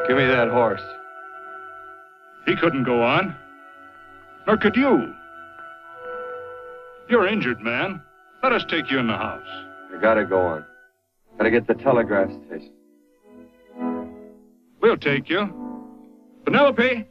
Give me that horse. He couldn't go on. Nor could you. You're injured, man. Let us take you in the house. I gotta go on. Gotta get the telegraph station. We'll take you. Penelope!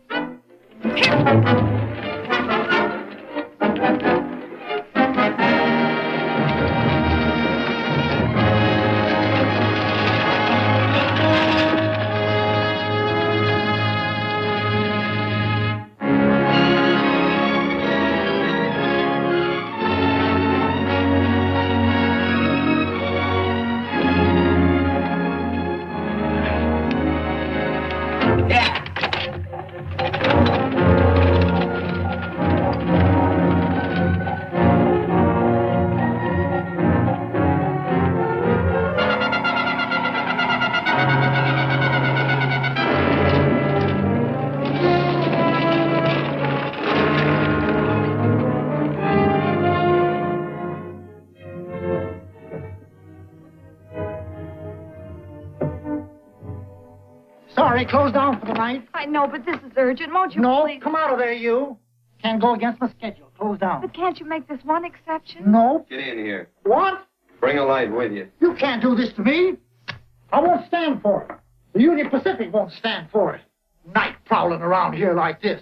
Sorry, closed down for the night. I know, but this is urgent. Won't you No, please? come out of there, you. Can't go against my schedule. Closed down. But can't you make this one exception? No. Get in here. What? Bring a light with you. You can't do this to me. I won't stand for it. The Union Pacific won't stand for it. Night prowling around here like this.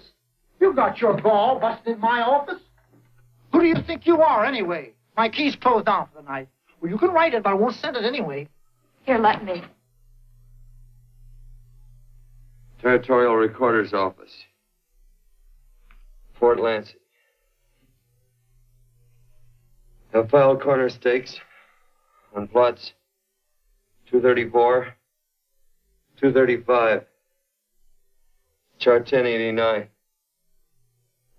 You got your gall busted in my office. Who do you think you are, anyway? My key's closed down for the night. Well, you can write it, but I won't send it anyway. Here, let me. Territorial Recorder's Office. Fort Lansing. Have filed corner stakes on plots 234, 235, chart 1089.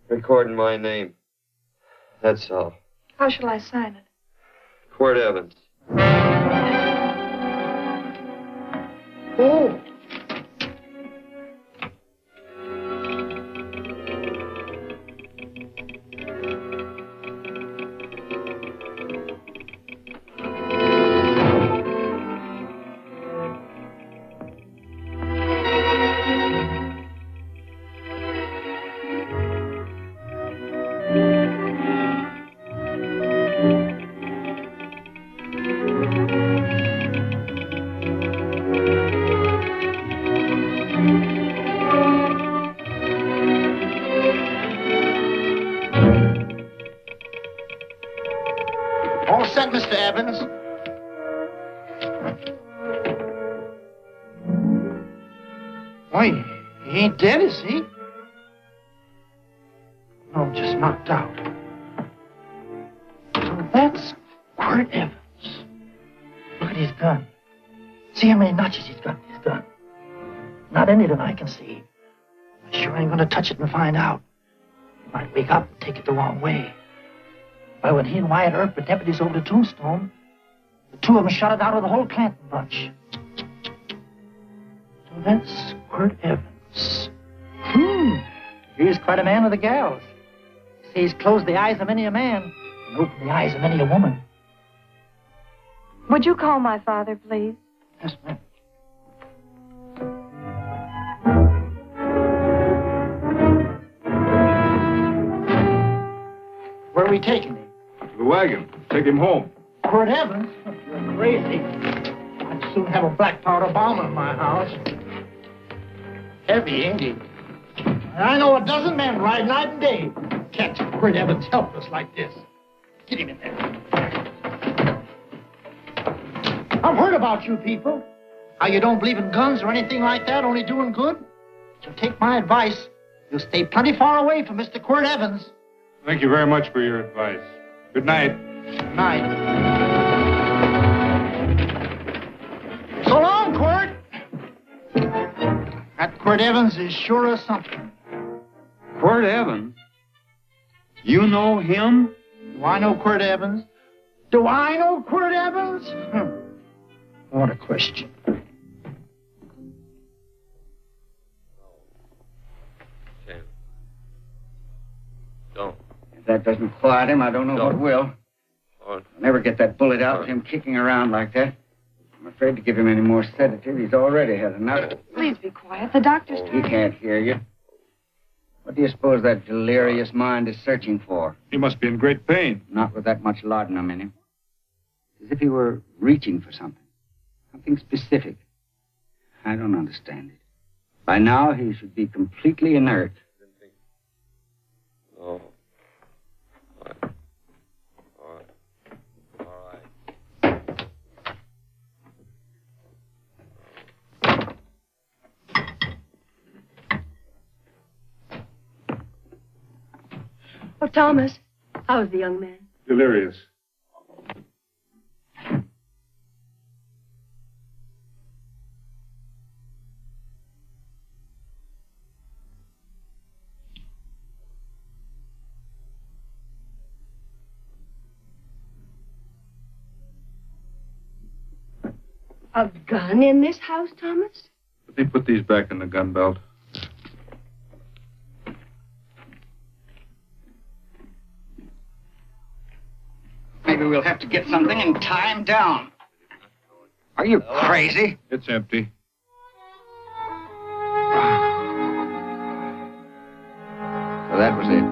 Recording my name. That's all. How shall I sign it? Quirt Evans. Oh. All set, Mr. Evans. Why, he ain't dead, is he? No, just knocked out. So that's Quirt Evans. Look at his gun. See how many notches he's got in his gun. Not any that I can see. I sure ain't gonna touch it and find out. He might wake up and take it the wrong way. Why, when he and Wyatt Earp were deputies over the Tombstone, the two of them shot it out of the whole Clanton bunch. So that's Quirt Evans. He's quite a man with the gals. See, he's closed the eyes of many a man and opened the eyes of many a woman. Would you call my father, please? Yes, ma'am. Where are we taking him? The wagon. Take him home. Quirt Evans? You're crazy. I'd soon have a black powder bomb in my house. Heavy, ain't he? I know a dozen men ride night and day. Catch Quirt Evans helpless like this. Get him in there. I've heard about you people. How you don't believe in guns or anything like that, only doing good. So take my advice. You'll stay plenty far away from Mr. Quirt Evans. Thank you very much for your advice. Good night. Good night. So long, Quirt. That Quirt Evans is sure of something. Quirt Evans? You know him? Do I know Quirt Evans? Do I know Quirt Evans? What a question. Don't. If that doesn't quiet him, I don't know what will. Don't. I'll never get that bullet out with him kicking around like that. I'm afraid to give him any more sedative. He's already had enough. Please be quiet. The doctor's He trying. can't hear you. What do you suppose that delirious mind is searching for? He must be in great pain. Not with that much laudanum in him. As if he were reaching for something. Something specific. I don't understand it. By now, he should be completely inert. Oh. All right. Oh, Thomas, how's the young man? Delirious. A gun in this house, Thomas? Let me put these back in the gun belt. Maybe we'll have to get something and tie him down. Are you crazy? It's empty. So that was it.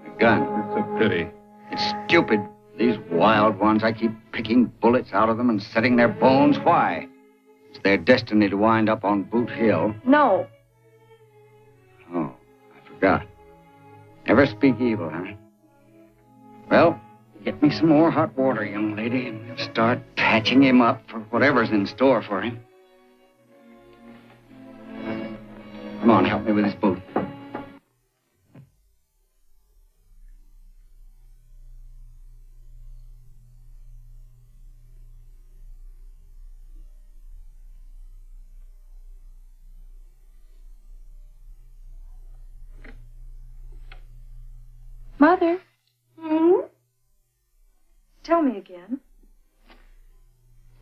A gun. It's a pity. It's stupid. These wild ones, I keep picking bullets out of them and setting their bones. Why? It's their destiny to wind up on Boot Hill. No. Oh, I forgot. Never speak evil, huh? Well, get me some more hot water, young lady, and we'll start patching him up for whatever's in store for him. Come on, help me with his boot. Mother, Hmm? tell me again.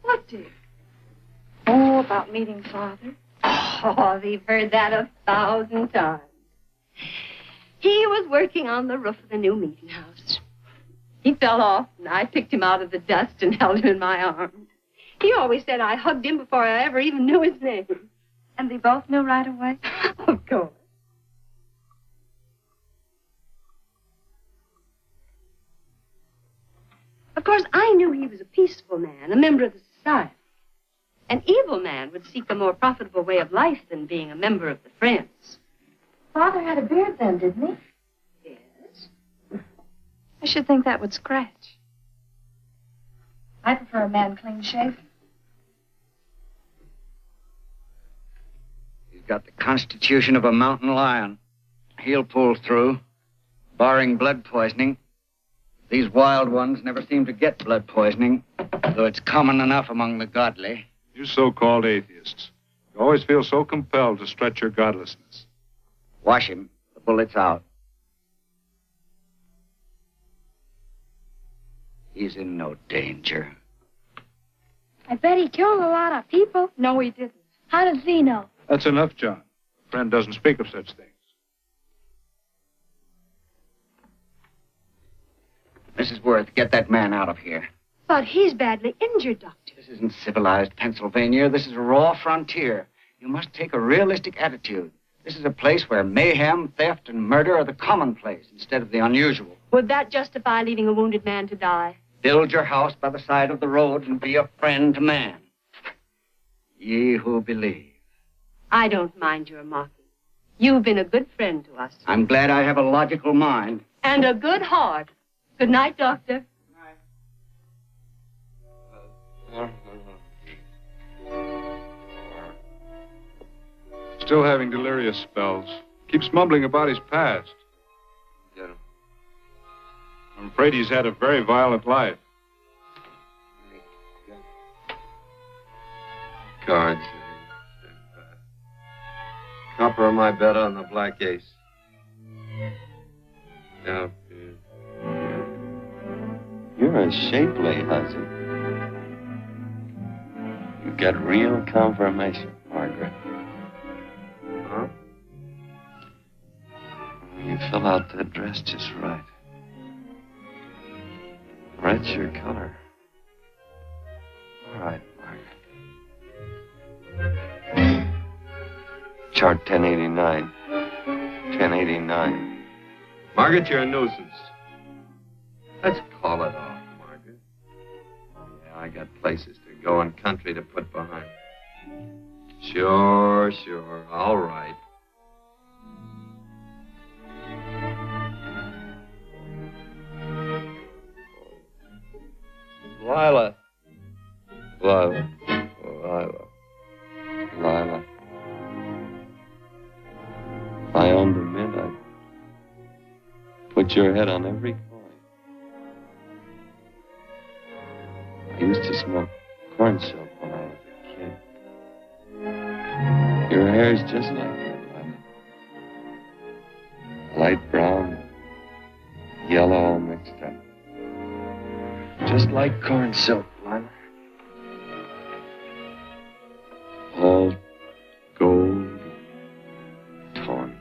What, dear? Oh, about meeting Father. Oh, we've heard that 1,000 times. He was working on the roof of the new meeting house. He fell off, and I picked him out of the dust and held him in my arms. He always said I hugged him before I ever even knew his name. And they both knew right away? Of course. Of course, I knew he was a peaceful man, a member of the society. An evil man would seek a more profitable way of life than being a member of the Friends. Father had a beard then, didn't he? Yes. I should think that would scratch. I prefer a man clean shaven. He's got the constitution of a mountain lion. He'll pull through, barring blood poisoning. These wild ones never seem to get blood poisoning, though it's common enough among the godly. You so-called atheists. You always feel so compelled to stretch your godlessness. Wash him. The bullet's out. He's in no danger. I bet he killed a lot of people. No, he didn't. How does he know? That's enough, John. A friend doesn't speak of such things. Mrs. Worth, get that man out of here. But he's badly injured, Doctor. This isn't civilized Pennsylvania. This is a raw frontier. You must take a realistic attitude. This is a place where mayhem, theft, and murder are the commonplace instead of the unusual. Would that justify leaving a wounded man to die? Build your house by the side of the road and be a friend to man. Ye who believe. I don't mind your mocking. You've been a good friend to us. I'm glad I have a logical mind. And a good heart. Good night, Doctor. Still having delirious spells. Keeps mumbling about his past. Get him. I'm afraid he's had a very violent life. Cards. Copper on my bet on the black ace. Yeah. You're a shapely hussy. You get real confirmation, Margaret. Huh? You fill out that dress just right. Red's your color. All right, Margaret. Chart 1089. 1089. Margaret, you're a nuisance. Let's call it off, Margaret. Yeah, I got places to go and country to put behind. Sure. All right. Lila. Lila. If I owned a mint, I'd put your head on every coin. I used to smoke corn silk when I was a kid. Your hair's just like that, Lila. Light brown, yellow all mixed up. Just like corn silk, Lila. All gold, tawny.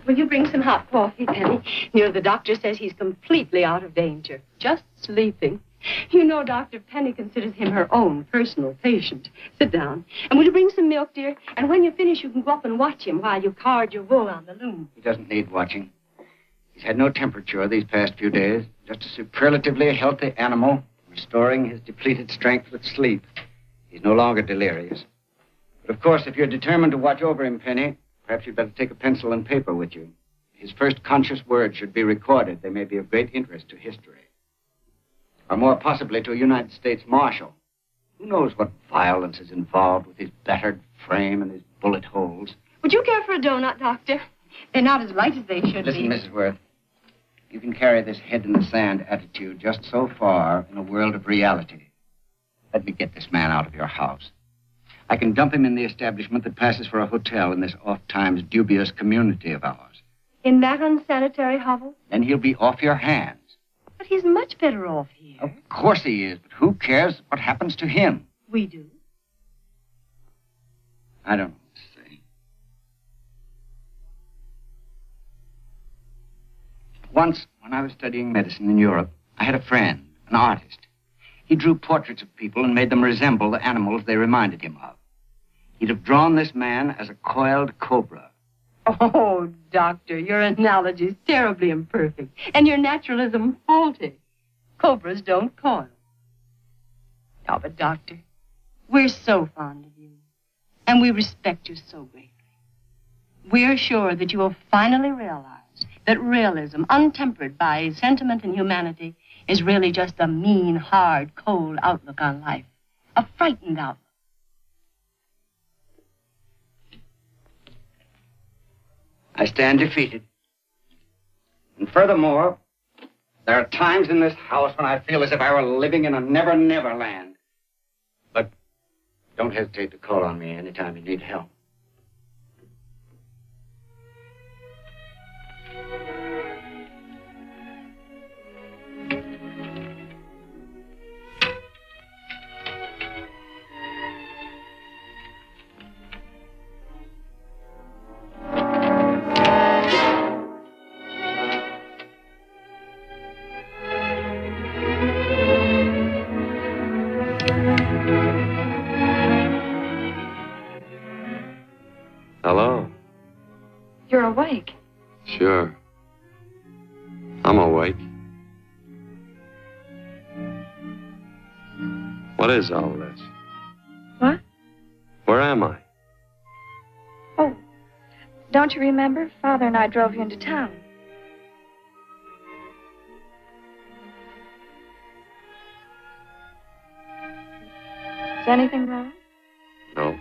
Will you bring some hot coffee, Penny? You know, the doctor says he's completely out of danger. Just sleeping. You know, Dr. Penny considers him her own personal patient. Sit down. And will you bring some milk, dear? And when you finish, you can go up and watch him while you card your wool on the loom. He doesn't need watching. He's had no temperature these past few days. Just a superlatively healthy animal, restoring his depleted strength with sleep. He's no longer delirious. But, of course, if you're determined to watch over him, Penny, perhaps you'd better take a pencil and paper with you. His first conscious words should be recorded. They may be of great interest to history. Or more possibly to a United States Marshal. Who knows what violence is involved with his battered frame and his bullet holes. Would you care for a donut, Doctor? They're not as light as they should be. Listen, Mrs. Worth. You can carry this head in the sand attitude just so far in a world of reality. Let me get this man out of your house. I can dump him in the establishment that passes for a hotel in this oft-times dubious community of ours. In that unsanitary hovel? Then he'll be off your hands. But he's much better off here. Of course he is, but who cares what happens to him? We do. I don't know what to say. Once, when I was studying medicine in Europe, I had a friend, an artist. He drew portraits of people and made them resemble the animals they reminded him of. He'd have drawn this man as a coiled cobra. Oh, Doctor, your analogy's terribly imperfect, and your naturalism faulty. Cobras don't coil. Oh, but Doctor, we're so fond of you, and we respect you so greatly. We're sure that you will finally realize that realism, untempered by sentiment and humanity, is really just a mean, hard, cold outlook on life. A frightened outlook. I stand defeated. And furthermore, there are times in this house when I feel as if I were living in a never-never land. But don't hesitate to call on me anytime you need help. Hello? You're awake. Sure. I'm awake. What is all this? What? Where am I? Oh, don't you remember? Father and I drove you into town. Is anything wrong? No.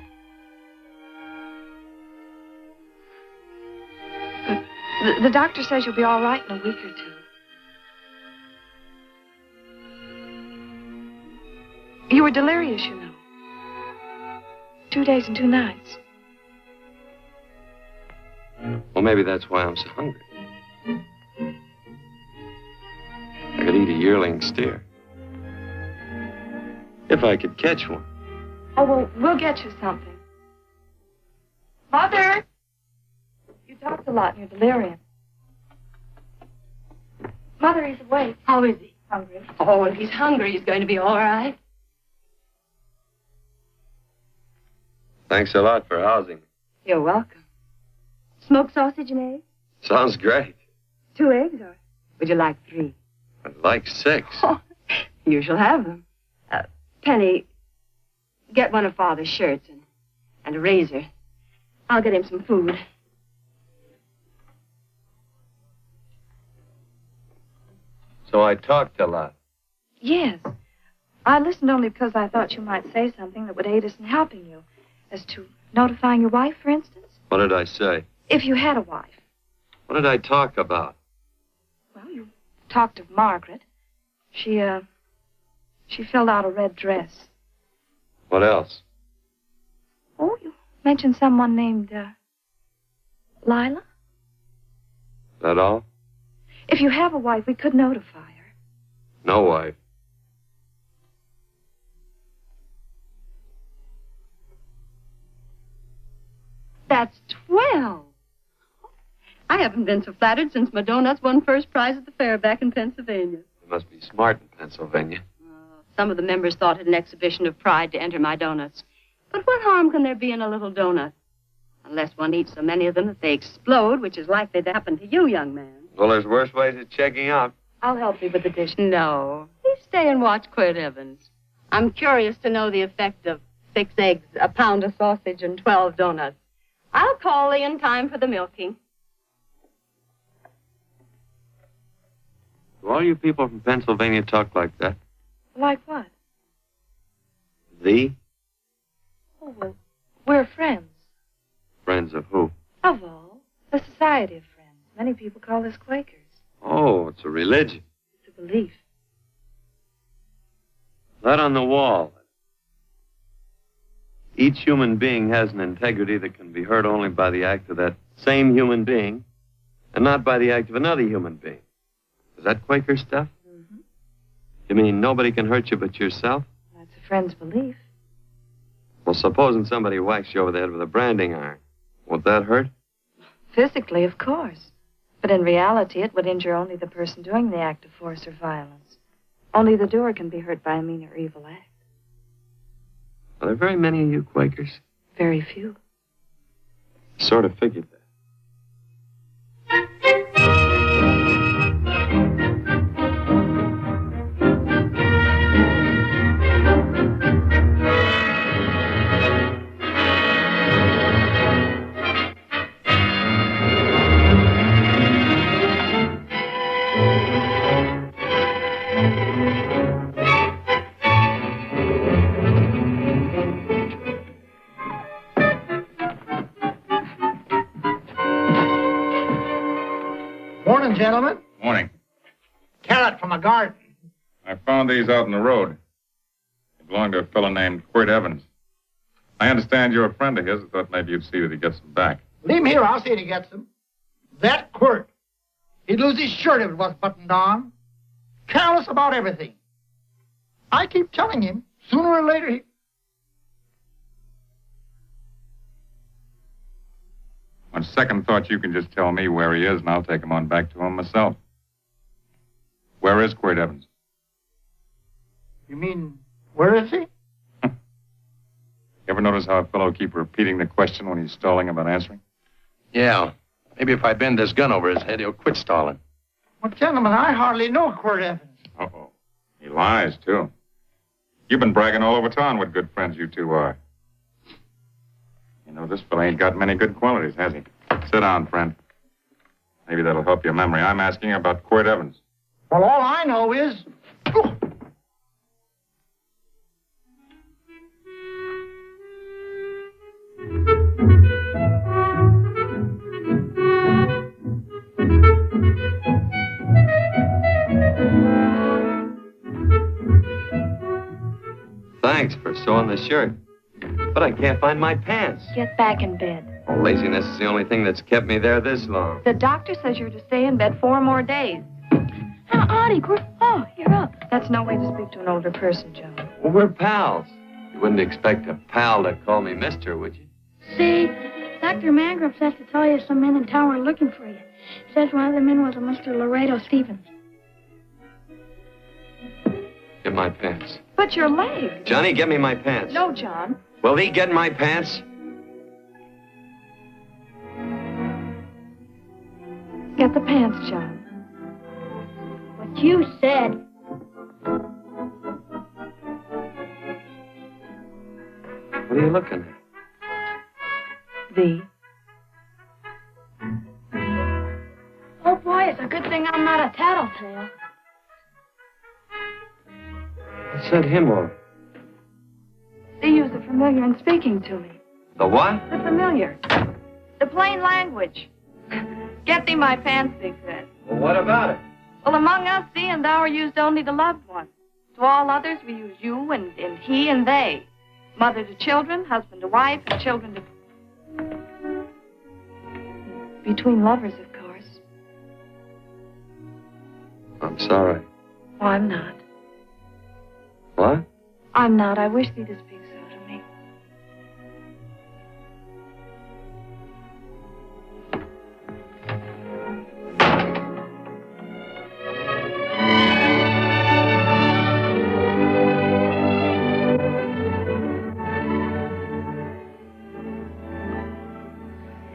The doctor says you'll be all right in a week or two. You were delirious, you know. 2 days and 2 nights. Well, maybe that's why I'm so hungry. I could eat a yearling steer. If I could catch one. Oh, well, we'll get you something. Mother! You talked a lot in your delirium. Mother, he's awake. How is he? Hungry. Oh, if he's hungry, he's going to be all right. Thanks a lot for housing me. You're welcome. Smoked sausage and eggs? Sounds great. 2 eggs, or would you like 3? I'd like 6. Oh, you shall have them. Penny, get one of Father's shirts and a razor. I'll get him some food. So I talked a lot. Yes. I listened only because I thought you might say something that would aid us in helping you. As to notifying your wife, for instance. What did I say? If you had a wife. What did I talk about? Well, you talked of Margaret. She filled out a red dress. What else? Oh, you mentioned someone named, Lila? Is that all? If you have a wife, we could notify her. No wife. That's 12. I haven't been so flattered since my donuts won first prize at the fair back in Pennsylvania. You must be smart in Pennsylvania. Some of the members thought it an exhibition of pride to enter my donuts. But what harm can there be in a little donut? Unless one eats so many of them that they explode, which is likely to happen to you, young man. Well, there's worse ways of checking out. I'll help you with the dish. No. Please stay and watch Quirt Evans. I'm curious to know the effect of 6 eggs, a pound of sausage, and 12 donuts. I'll call Lee in time for the milking. Do all you people from Pennsylvania talk like that? Like what? The? Oh, well, we're friends. Friends of who? Of all. A society of friends. Many people call us Quakers. Oh, it's a religion. It's a belief. That on the wall. Each human being has an integrity that can be hurt only by the act of that same human being, and not by the act of another human being. Is that Quaker stuff? Mm-hmm. You mean nobody can hurt you but yourself? That's a friend's belief. Well, supposing somebody whacks you over the head with a branding iron. Won't that hurt? Physically, of course. But in reality, it would injure only the person doing the act of force or violence. Only the doer can be hurt by a mean or evil act. Are there very many of you Quakers? Very few. Sort of figured that. Morning, gentlemen. Morning. Carrot from a garden. I found these out on the road. They belong to a fellow named Quirt Evans. I understand you're a friend of his. I thought maybe you'd see that he gets them back. Leave him here. I'll see that he gets them. That Quirt. He'd lose his shirt if it wasn't buttoned on. Careless about everything. I keep telling him, sooner or later he... On second thought, you can just tell me where he is, and I'll take him on back to him myself. Where is Quirt Evans? You mean, where is he? You ever notice how a fellow keep repeating the question when he's stalling about answering? Yeah. Maybe if I bend this gun over his head, he'll quit stalling. Well, gentlemen, I hardly know Quirt Evans. Uh-oh. He lies, too. You've been bragging all over town what good friends you two are. You know, this fellow ain't got many good qualities, has he? Sit down, friend. Maybe that'll help your memory. I'm asking about Quirt Evans. Well, all I know is... Thanks for sewing the shirt. But I can't find my pants. Get back in bed. Oh, laziness is the only thing that's kept me there this long. The doctor says you're to stay in bed 4 more days. Audie, you're up. That's no way to speak to an older person, John. Well, we're pals. You wouldn't expect a pal to call me mister, would you? See, Dr. Mangrum says to tell you some men in town are looking for you. Says one of the men was a Mr. Laredo Stevens. Get my pants. But your leg. Johnny, get me my pants. No, John. Will he get my pants? Get the pants, John. What you said. What are you looking at? V. Oh, boy, it's a good thing I'm not a tattletale. What set him off? They use the familiar in speaking to me. The what? The familiar. The plain language. Get thee my pants, they said. Well, what about it? Well, among us, thee and thou are used only to loved ones. To all others, we use you and he and they. Mother to children, husband to wife, and children to... Between lovers, of course. I'm sorry. Oh, I'm not. What? I'm not. I wish thee to speak so to me.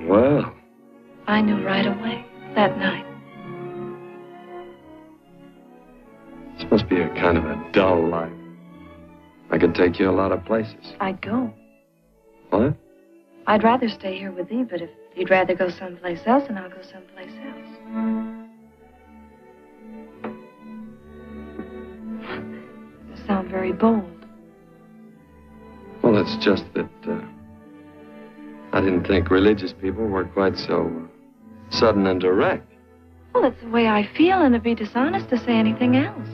Well, I knew right away, that night. this must be a kind of a dull life. I could take you a lot of places. I'd go. What? I'd rather stay here with thee, but if you'd rather go someplace else, then I'll go someplace else. You sound very bold. Well, it's just that I didn't think religious people were quite so sudden and direct. Well, it's the way I feel, and it'd be dishonest to say anything else.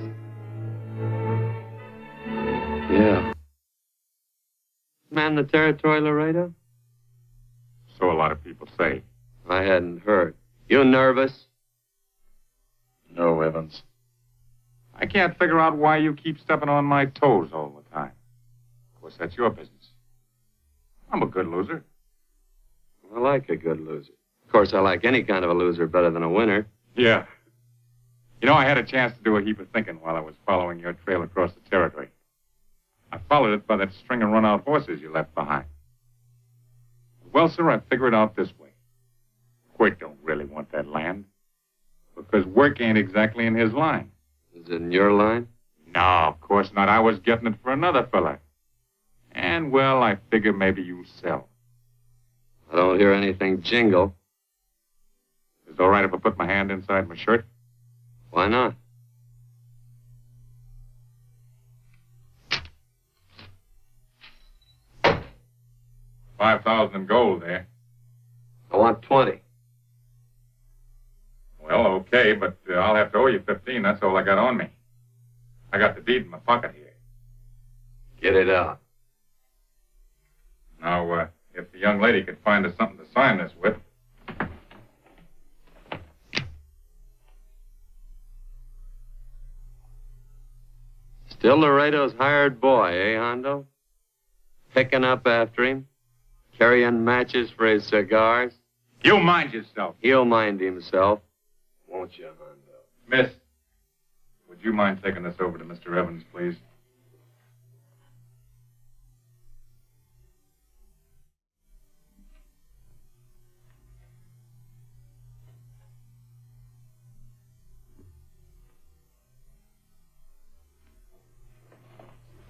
Yeah. Man the territory, Laredo? So a lot of people say. I hadn't heard. You nervous? No, Evans. I can't figure out why you keep stepping on my toes all the time. Of course, that's your business. I'm a good loser. I like a good loser. Of course, I like any kind of a loser better than a winner. Yeah. You know, I had a chance to do a heap of thinking while I was following your trail across the territory. I followed it by that string of run-out horses you left behind. Well, sir, I figured it out this way. Quirt don't really want that land. Because work ain't exactly in his line. Is it in your line? No, of course not. I was getting it for another fella. And, well, I figure maybe you sell. I don't hear anything jingle. Is it all right if I put my hand inside my shirt? Why not? $5,000 in gold there. I want 20. Well, okay, but I'll have to owe you 15. That's all I got on me. I got the deed in my pocket here. Get it out. Now, if the young lady could find us something to sign this with. Still Laredo's hired boy, eh, Hondo? Picking up after him? Carrying matches for his cigars? You mind yourself. He'll mind himself. Won't you, Hondo? Miss, would you mind taking this over to Mr. Evans, please?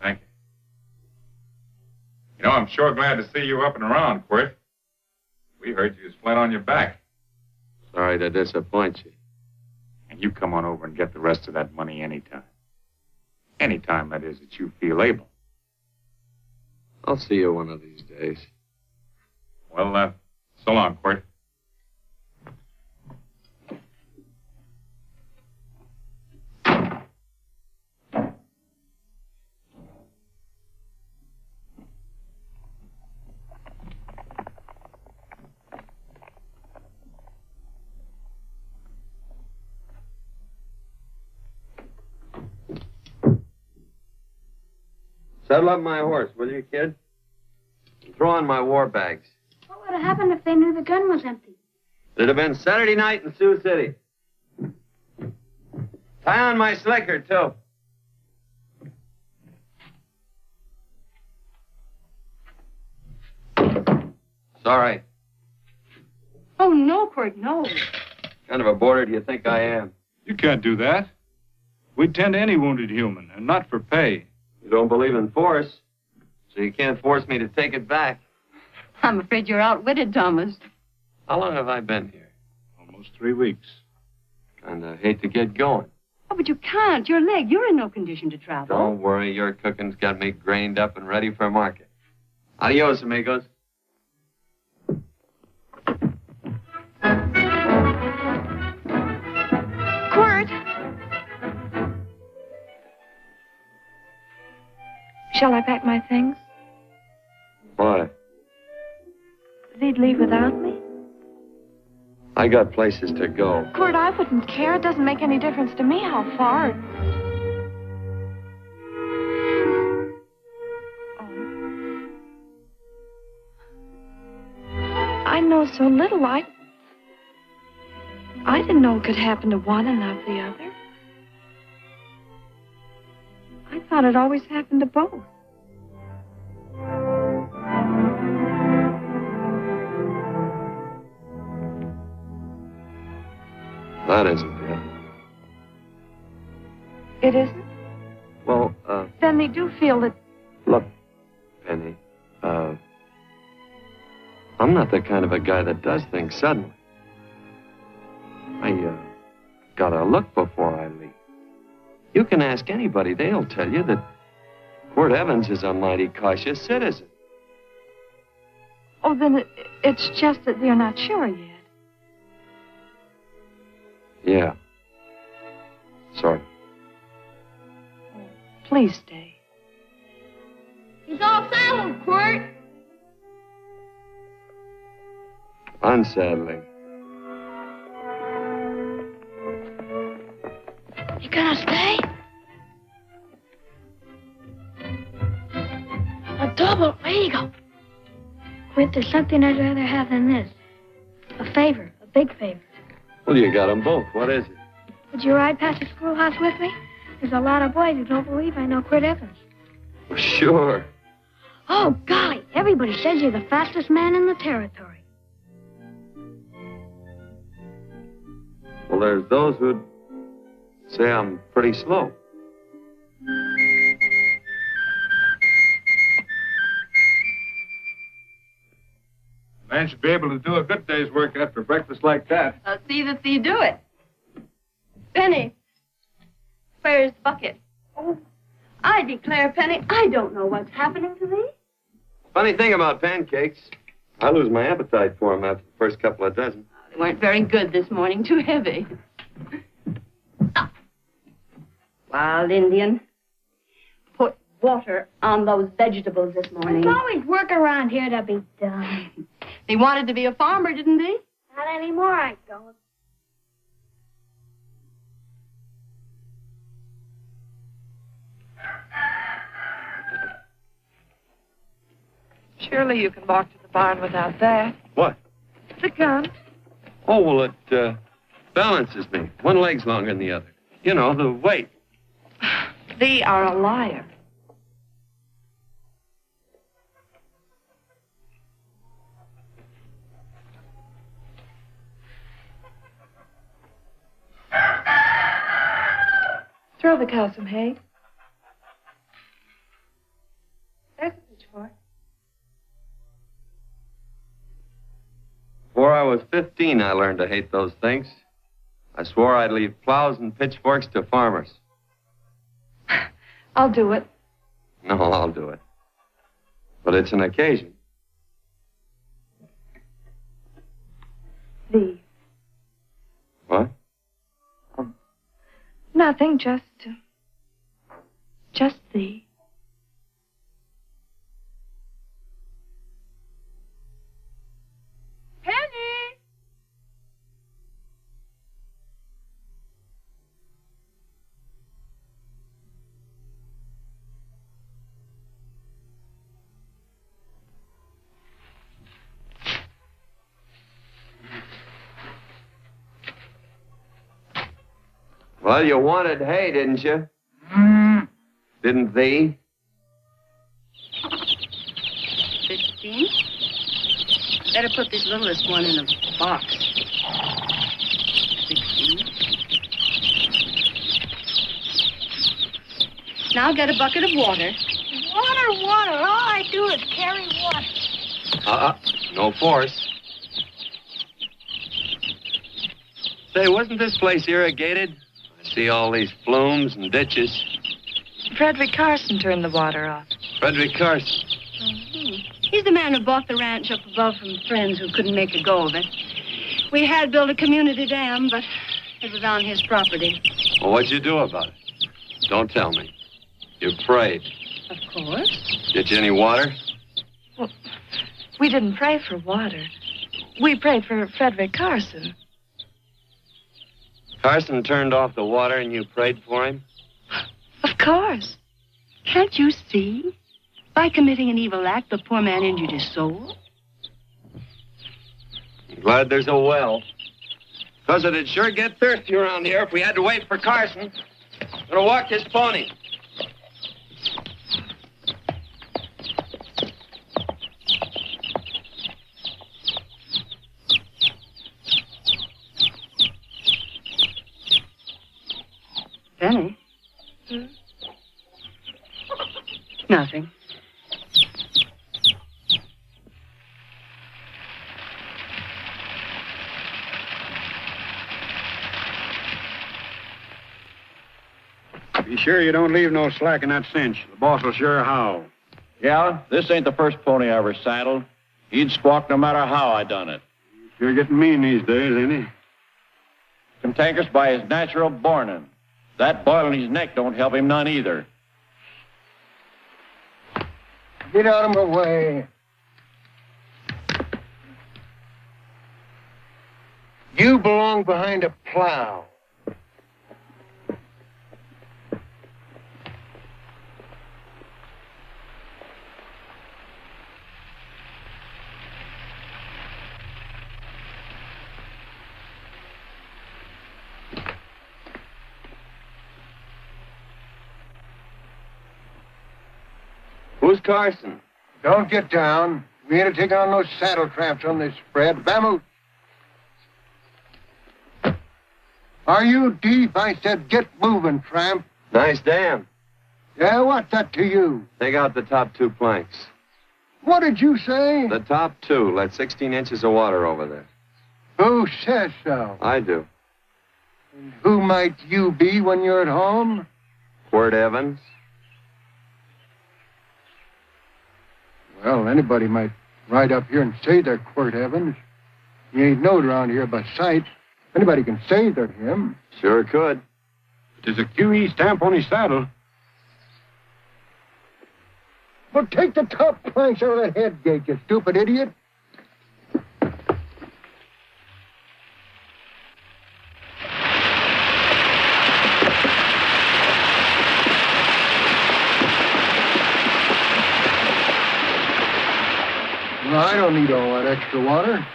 Thank you. You know, I'm sure glad to see you up and around, Quirt. We heard you was flat on your back. Sorry to disappoint you. And you come on over and get the rest of that money anytime. Anytime, that is, that you feel able. I'll see you one of these days. Well, so long, Quirt. Saddle up my horse, will you, kid? And throw on my war bags. What would have happened if they knew the gun was empty? It'd have been Saturday night in Sioux City. Tie on my slicker, too. Sorry. Oh, no, Quirt, no. kind of a boarder do you think I am? You can't do that. We'd tend to any wounded human, and not for pay. You don't believe in force, so you can't force me to take it back. I'm afraid you're outwitted, Thomas. How long have I been here? Almost 3 weeks. Kinda hate to get going. Oh, but you can't. Your leg. You're in no condition to travel. Don't worry, your cooking's got me grained up and ready for market. Adios, amigos. Quirt! Shall I pack my things? Why? They'd leave without me? I got places to go. Quirt, I wouldn't care. It doesn't make any difference to me how far. Oh. I know so little. I didn't know it could happen to one and not the other. I thought it always happened to both. That isn't it. It isn't? Well, Then they do feel that... look, Penny, I'm not the kind of a guy that does things suddenly. I, gotta look before I leave. You can ask anybody. They'll tell you that Quirt Evans is a mighty cautious citizen. Oh, then it's just that they're not sure yet. Yeah. Sorry. Please stay. He's all saddled, Quirt. Unsaddling. You gonna stay? A double eagle. Quirt, there's something I'd rather have than this. A favor, a big favor. Well, you got them both. What is it? Would you ride past the schoolhouse with me? There's a lot of boys who don't believe I know Quirt Evans. Well, sure. Oh, golly, everybody says you're the fastest man in the territory. Well, there's those who'd say I'm pretty slow. A man should be able to do a good day's work after breakfast like that. I'll see that you do it. Penny, where's the bucket? Oh, I declare, Penny, I don't know what's happening to thee. Funny thing about pancakes, I lose my appetite for them after the first couple of dozen. They weren't very good this morning, too heavy. Ah. Wild Indian, put water on those vegetables this morning. There's always work around here to be done. He wanted to be a farmer, didn't he? Not anymore, I don't. Surely you can walk to the barn without that. What? The gun. Oh, well, it balances me. One leg's longer than the other. You know, the weight. Thee are a liar. Throw the cow some hay. There's a pitchfork. Before I was 15, I learned to hate those things. I swore I'd leave plows and pitchforks to farmers. I'll do it. No, I'll do it. But it's an occasion. Thee. What? Nothing, just thee. Penny! Well, you wanted hay, didn't you? Didn't thee? 15? Better put this littlest one in a box. Now get a bucket of water. Water, water. All I do is carry water. No force. Say, wasn't this place irrigated? I see all these flumes and ditches. Frederick Carson turned the water off. Frederick Carson. He's the man who bought the ranch up above from friends who couldn't make a go of it. We had built a community dam, but it was on his property. Well, what'd you do about it? Don't tell me. You prayed. Of course. Get you any water? Well, we didn't pray for water. We prayed for Frederick Carson. Carson turned off the water and you prayed for him? Of course. Can't you see? By committing an evil act, the poor man injured his soul. I'm glad there's a well. Because it'd sure get thirsty around here if we had to wait for Carson. Gonna walk his pony. Benny? Nothing. Be sure you don't leave no slack in that cinch. The boss will sure howl. Yeah, this ain't the first pony I ever saddled. He'd squawk no matter how I done it. Sure getting mean these days, ain't he? Cantankerous by his natural bornin'. That boil in his neck don't help him none either. Get out of my way. You belong behind a plow. Who's Carson? Don't get down. We ain't taking on no saddle traps on this spread. Vamoose. Are you deep? I said get moving, tramp. Nice dam. Yeah, what's that to you? Take out the top 2 planks. What did you say? The top 2. Let 16 inches of water over there. Who says so? I do. And who might you be when you're at home? Quirt Evans. Well, anybody might ride up here and say they're Quirt Evans. He ain't knowed around here by sight. Anybody can say they're him. Sure could. There's a QE stamp on his saddle. Well, take the top planks out of that head gate, you stupid idiot. Well, I don't need all that extra water.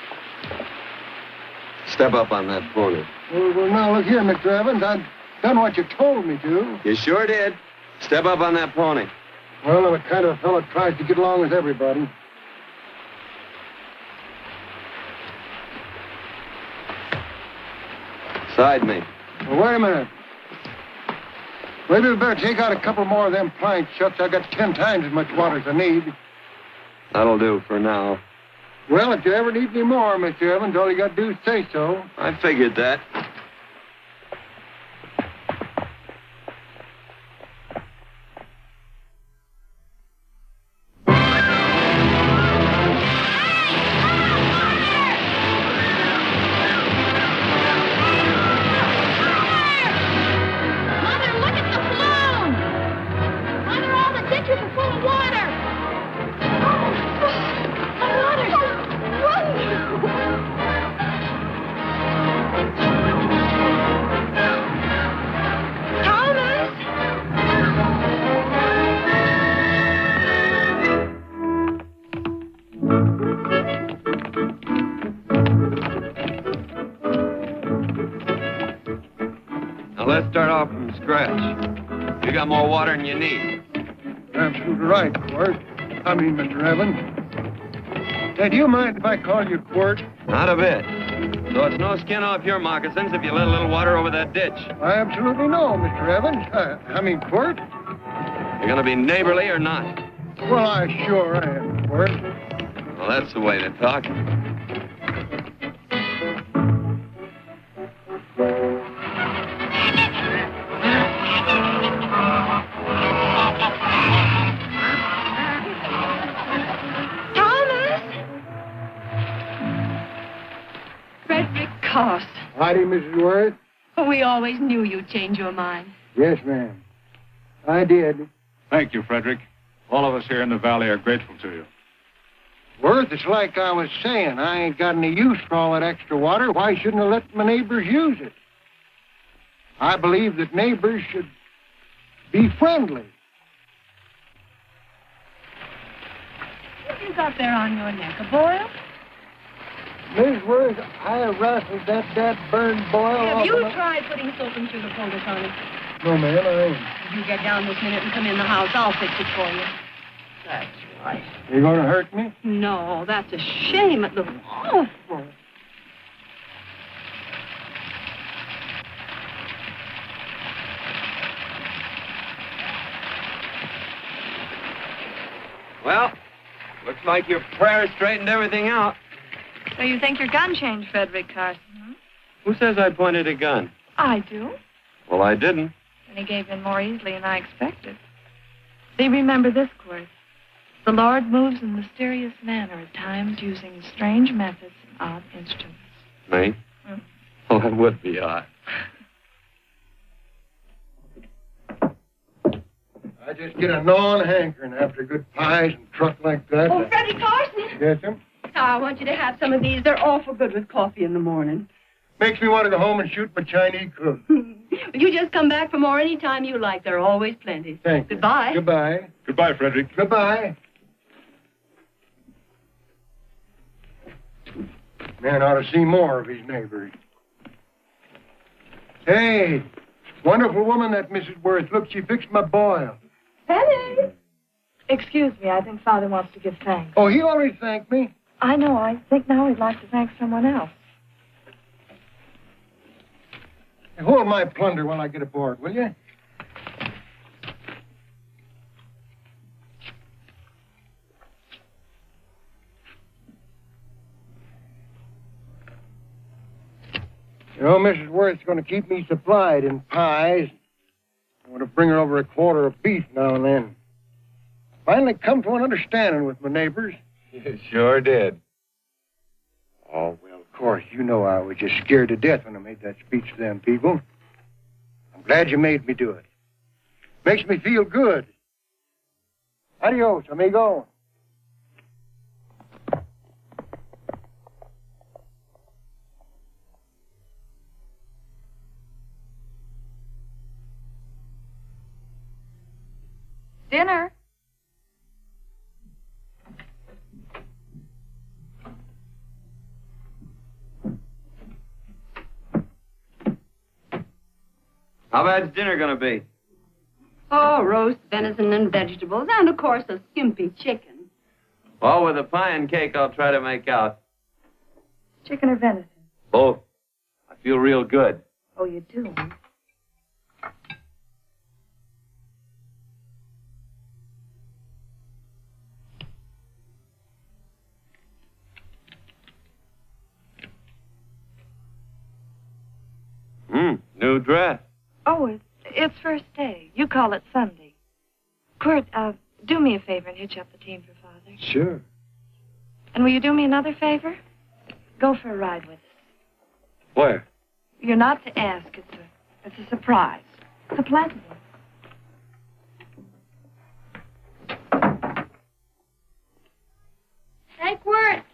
Step up on that pony. Well, now, look here, Mr. Evans. I've done what you told me to. You sure did. Step up on that pony. Well, I'm the kind of fellow that tries to get along with everybody. Side me. Well, wait a minute. Maybe we better take out a couple more of them planks. Shucks, I got 10 times as much water as I need. That'll do for now. Well, if you ever need any more, Mr. Evans, all you got to do is say so. I figured that. Mother, look at the flume! Mother, all the ditches are full of water! Now let's start off from scratch. You got more water than you need. You're absolutely right, Quirt. I mean, Mr. Evans. Hey, do you mind if I call you Quirt? Not a bit. So it's no skin off your moccasins if you let a little water over that ditch. I absolutely know, Mr. Evans. I mean, Quirt. You're going to be neighborly or not? Well, I sure am, Wirt. Well, that's the way to talk. Carson. Howdy, Mrs. Worth. We always knew you'd change your mind. Yes, ma'am. I did. Thank you, Frederick. All of us here in the valley are grateful to you. Worth, it's like I was saying. I ain't got any use for all that extra water. Why shouldn't I let my neighbors use it? I believe that neighbors should be friendly. What you got there on your neck, a boil? Miss Worth, I rustled that burned boil Have off you of my... tried putting soap and sugar poultice on it? No, ma'am, I ain't. If you get down this minute and come in the house, I'll fix it for you. That's right. You gonna hurt me? No, that's a shame. It looks awful. Well, looks like your prayer straightened everything out. So you think your gun changed, Frederick Carson, huh? Who says I pointed a gun? I do. Well, I didn't. And he gave in more easily than I expected. See, remember this, Quirt. The Lord moves in mysterious manner at times using strange methods and odd instruments. Me? Well, that would be odd. I just get a gnawing hankering after good pies and truck like that. Oh, Frederick Carson! Yes, ma'am? I want you to have some of these. They're awful good with coffee in the morning. Makes me want to go home and shoot my Chinese cook. You just come back for more any time you like. There are always plenty. Thank you. Goodbye. Goodbye. Goodbye, Frederick. Goodbye. Man ought to see more of his neighbors. Hey, wonderful woman, that Mrs. Worth. Look, she fixed my boil. Penny! Excuse me, I think Father wants to give thanks. Oh, he already thanked me. I know. I think now he'd like to thank someone else. Hey, hold my plunder while I get aboard, will you? You know, Mrs. Worth's going to keep me supplied in pies. I want to bring her over a quarter of beef now and then. Finally come to an understanding with my neighbors. You sure did. Oh, well, of course, you know I was just scared to death when I made that speech to them people. I'm glad you made me do it. Makes me feel good. Adios, amigo. Dinner. How bad's dinner going to be? Oh, roast venison and vegetables, and, of course, a skimpy chicken. Well, with a pie and cake, I'll try to make out. Chicken or venison? Both. I feel real good. Oh, you do? New dress. Oh, it's first day. You call it Sunday. Quirt, do me a favor and hitch up the team for Father. Sure. And will you do me another favor? Go for a ride with us. Where? You're not to ask. It's a surprise. It's a pleasant one. Hey, Quirt,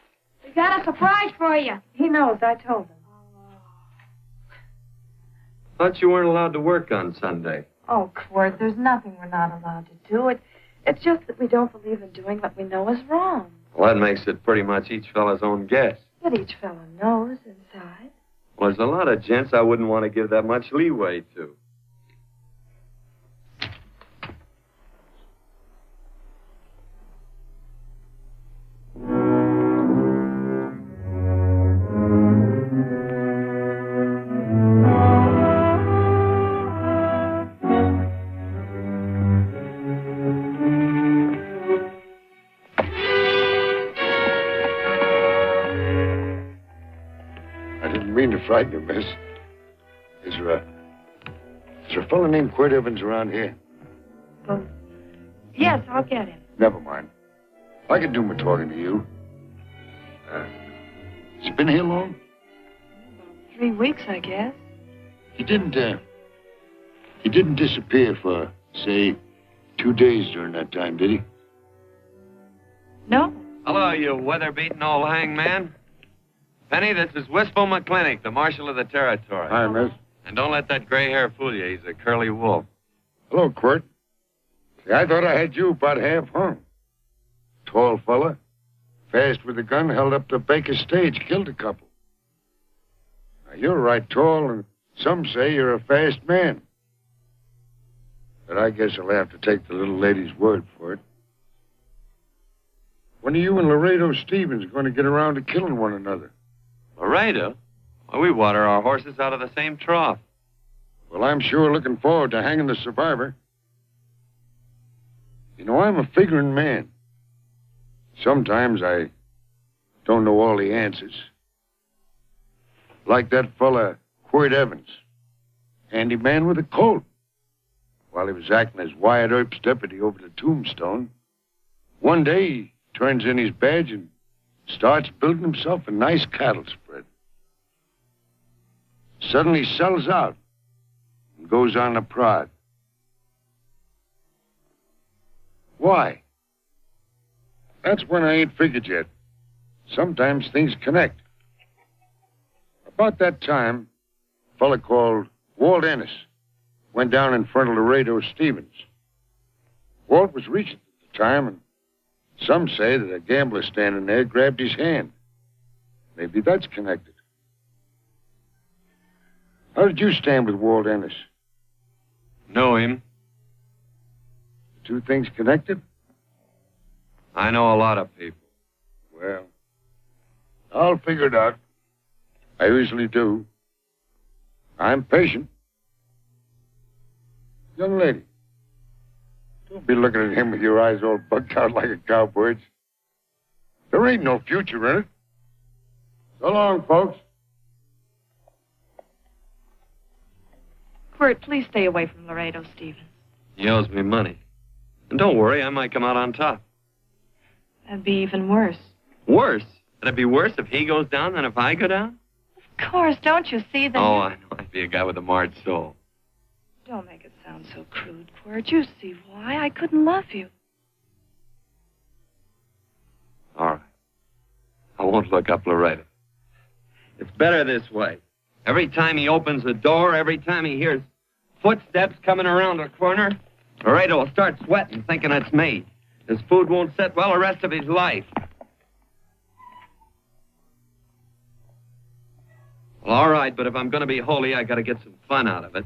we got a surprise for you. He knows. I told him. Thought you weren't allowed to work on Sunday. Oh, Quirt, there's nothing we're not allowed to do. It's just that we don't believe in doing what we know is wrong. Well, that makes it pretty much each fella's own guess. But each fellow knows inside. Well, there's a lot of gents I wouldn't want to give that much leeway to. frighten you, miss. Is there a fellow named Quirt Evans around here? Well, yes, I'll get him. Never mind. I can do my talking to you. Has he been here long? 3 weeks, I guess. He didn't disappear for, say, 2 days during that time, did he? No. Hello, you weather-beaten old hangman. Penny, this is Wistful McClintock, the marshal of the territory. Hi, miss. And don't let that gray hair fool you. He's a curly wolf. Hello, Quirt. See, I thought I had you about half hung. Tall fella, fast with a gun, held up the Baker stage, killed a couple. Now, you're right tall, and some say you're a fast man. But I guess I'll have to take the little lady's word for it. When are you and Laredo Stevens going to get around to killing one another? Laredo? Well, we water our horses out of the same trough. Well, I'm sure looking forward to hanging the survivor. You know, I'm a figuring man. Sometimes I don't know all the answers. Like that fella, Quirt Evans. Handy man with a colt. While he was acting as Wyatt Earp's deputy over the Tombstone, one day he turns in his badge and starts building himself a nice cattle spread. Suddenly sells out and goes on the prod. Why? That's when I ain't figured yet. Sometimes things connect. About that time, a fella called Walt Ennis went down in front of Laredo Stevens. Walt was reaching at the time, and some say that a gambler standing there grabbed his hand. Maybe that's connected. How did you stand with Walt Ennis? Know him. The two things connected? I know a lot of people. Well, I'll figure it out. I usually do. I'm patient. Young lady, don't be looking at him with your eyes all bugged out like a cowbird's. There ain't no future in it. So long, folks. Quirt, please stay away from Laredo Stevens. He owes me money. And don't worry, I might come out on top. That'd be even worse. Worse? That'd be worse if he goes down than if I go down? Of course, don't you see that? Oh, I know. I'd be a guy with a marred soul. Don't make it sound so crude, Quirt. You see why I couldn't love you. All right. I won't look up Laredo. It's better this way. Every time he opens the door, every time he hears footsteps coming around the corner, Laredo will start sweating, thinking it's me. His food won't set well the rest of his life. Well, all right, but if I'm going to be holy, I got to get some fun out of it.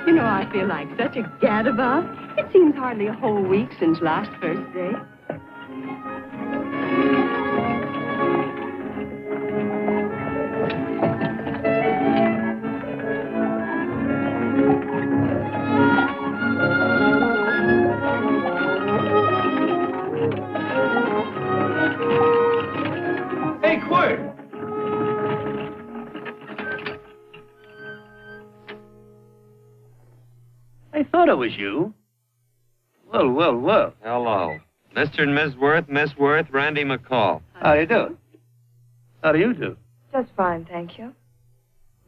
You know, I feel like such a gadabout. It seems hardly a whole week since last first day. Hey, Quirt! I thought it was you. Well, well, well. Hello. Mr. and Miss Worth, Randy McCall. How do you do? How do you do? Just fine, thank you.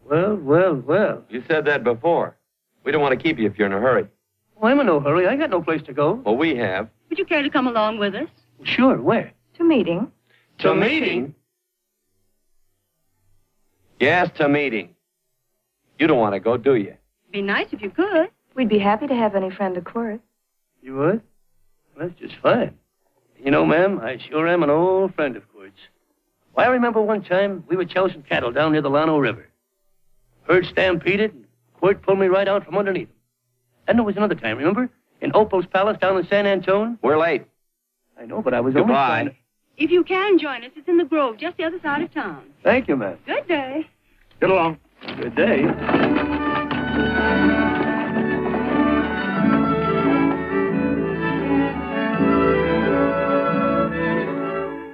Well, well, well. You said that before. We don't want to keep you if you're in a hurry. Well, I'm in no hurry. I got no place to go. Well, we have. Would you care to come along with us? Sure, where? To meeting. To meeting? Yes, to meeting. You don't want to go, do you? Be nice if you could. We'd be happy to have any friend of Quirt. You would? Well, that's just fine. You know, ma'am, I sure am an old friend of Quirt's. Why, I remember one time we were chousing cattle down near the Llano River. Herd stampeded, and Quirt pulled me right out from underneath him. And there was another time, remember? In Opal's Palace down in San Antone. We're late. I know, but I was Goodbye. only trying to... If you can join us, it's in the Grove, just the other side of town. Thank you, ma'am. Good day. Get along. Good day.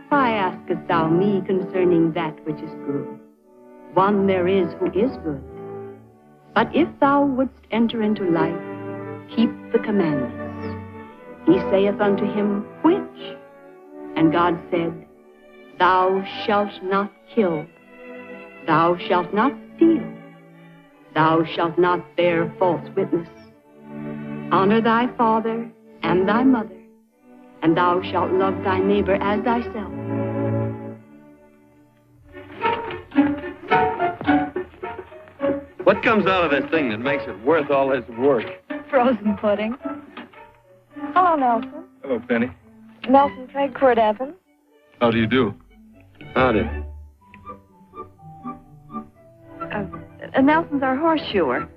Why askest thou me concerning that which is good? One there is who is good. But if thou wouldst enter into life, keep the commandments. He saith unto him, which? And God said, Thou shalt not kill. Thou shalt not steal. Thou shalt not bear false witness. Honor thy father and thy mother, and thou shalt love thy neighbor as thyself. What comes out of this thing that makes it worth all this work? Frozen pudding. Hello, Nelson. Hello, Penny. Nelson Craig, Quirt Evans. How do you do? Howdy. Nelson's our horseshoer.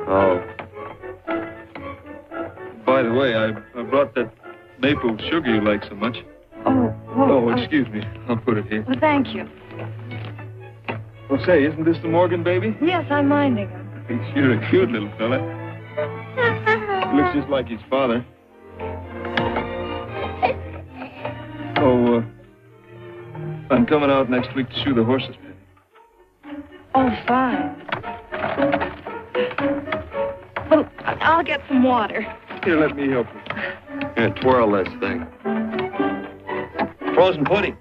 Oh. By the way, I brought that maple sugar you like so much. Oh, well, Oh, excuse me. I'll put it here. Well, thank you. Well, say, isn't this the Morgan baby? Yes, I'm minding him. He's sure a cute little fella. Looks just like his father. Oh, I'm coming out next week to shoe the horses, Penny. Oh, fine. Well, I'll get some water. Here, let me help you. Here, twirl this thing. Frozen pudding.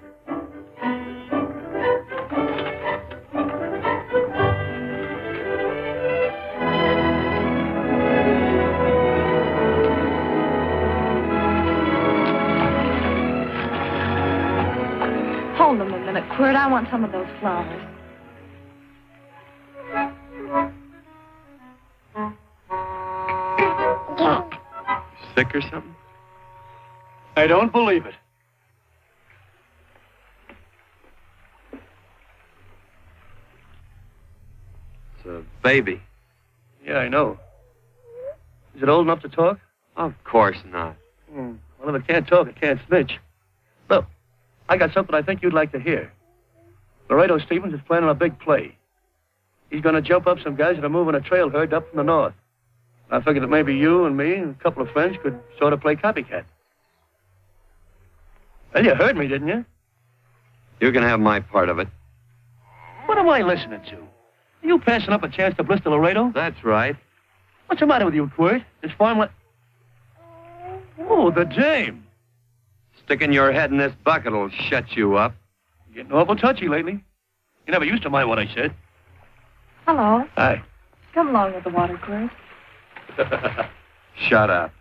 Hold them a minute, Quirt. I want some of those flowers. Sick or something? I don't believe it. It's a baby. Yeah, I know. Is it old enough to talk? Of course not. Well, if it can't talk, it can't snitch. Look, I got something I think you'd like to hear. Laredo Stevens is planning a big play. He's going to jump up some guys that are moving a trail herd up from the north. I figured that maybe you and me and a couple of friends could sort of play copycat. Well, you heard me, didn't you? You can have my part of it. What am I listening to? Are you passing up a chance to blister Laredo? That's right. What's the matter with you, Quirt? This farmland... Oh, the dame. Sticking your head in this bucket will shut you up. You're getting awful touchy lately. You never used to mind what I said. Hello. Hi. Come along with the water, Quirt. Shut up.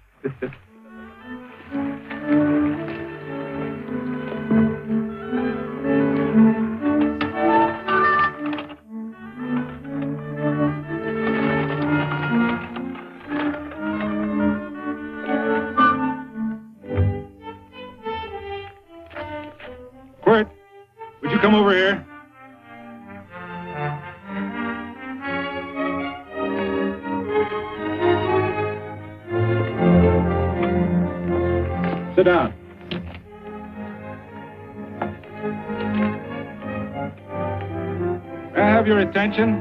Quirt, would you come over here? Sit down. May I have your attention?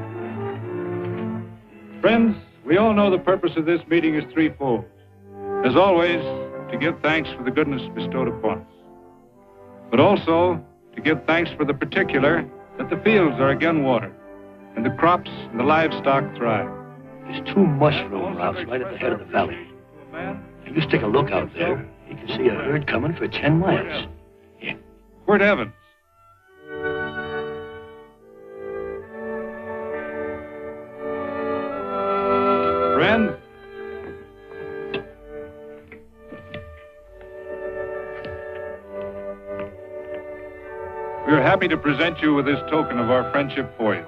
Friends, we all know the purpose of this meeting is threefold. As always, to give thanks for the goodness bestowed upon us, but also to give thanks for the particular that the fields are again watered and the crops and the livestock thrive. There's two mushroom routes right at the head of the valley. If you stick a look out there, you can see a herd coming for 10 miles. Yeah. Quirt Evans. Friends, we are happy to present you with this token of our friendship for you.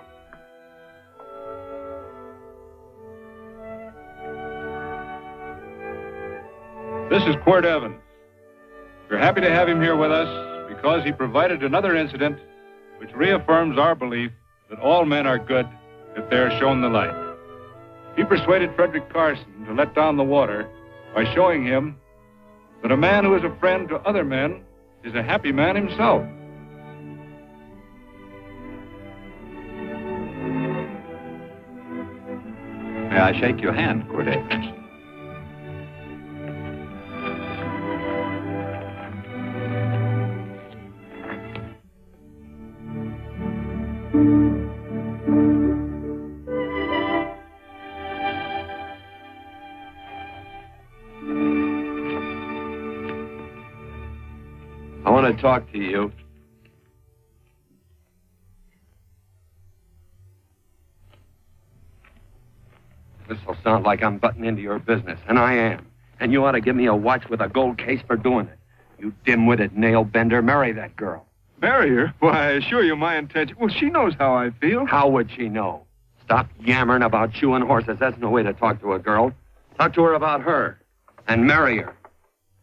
This is Quirt Evans. We're happy to have him here with us because he provided another incident which reaffirms our belief that all men are good if they are shown the light. He persuaded Frederick Carson to let down the water by showing him that a man who is a friend to other men is a happy man himself. May I shake your hand, Corday? I want to talk to you. This'll sound like I'm butting into your business, and I am. And you ought to give me a watch with a gold case for doing it. You dim-witted nail-bender, marry that girl. Marry her? Why, I assure you my intention... Well, she knows how I feel. How would she know? Stop yammering about shoeing horses. That's no way to talk to a girl. Talk to her about her. And marry her.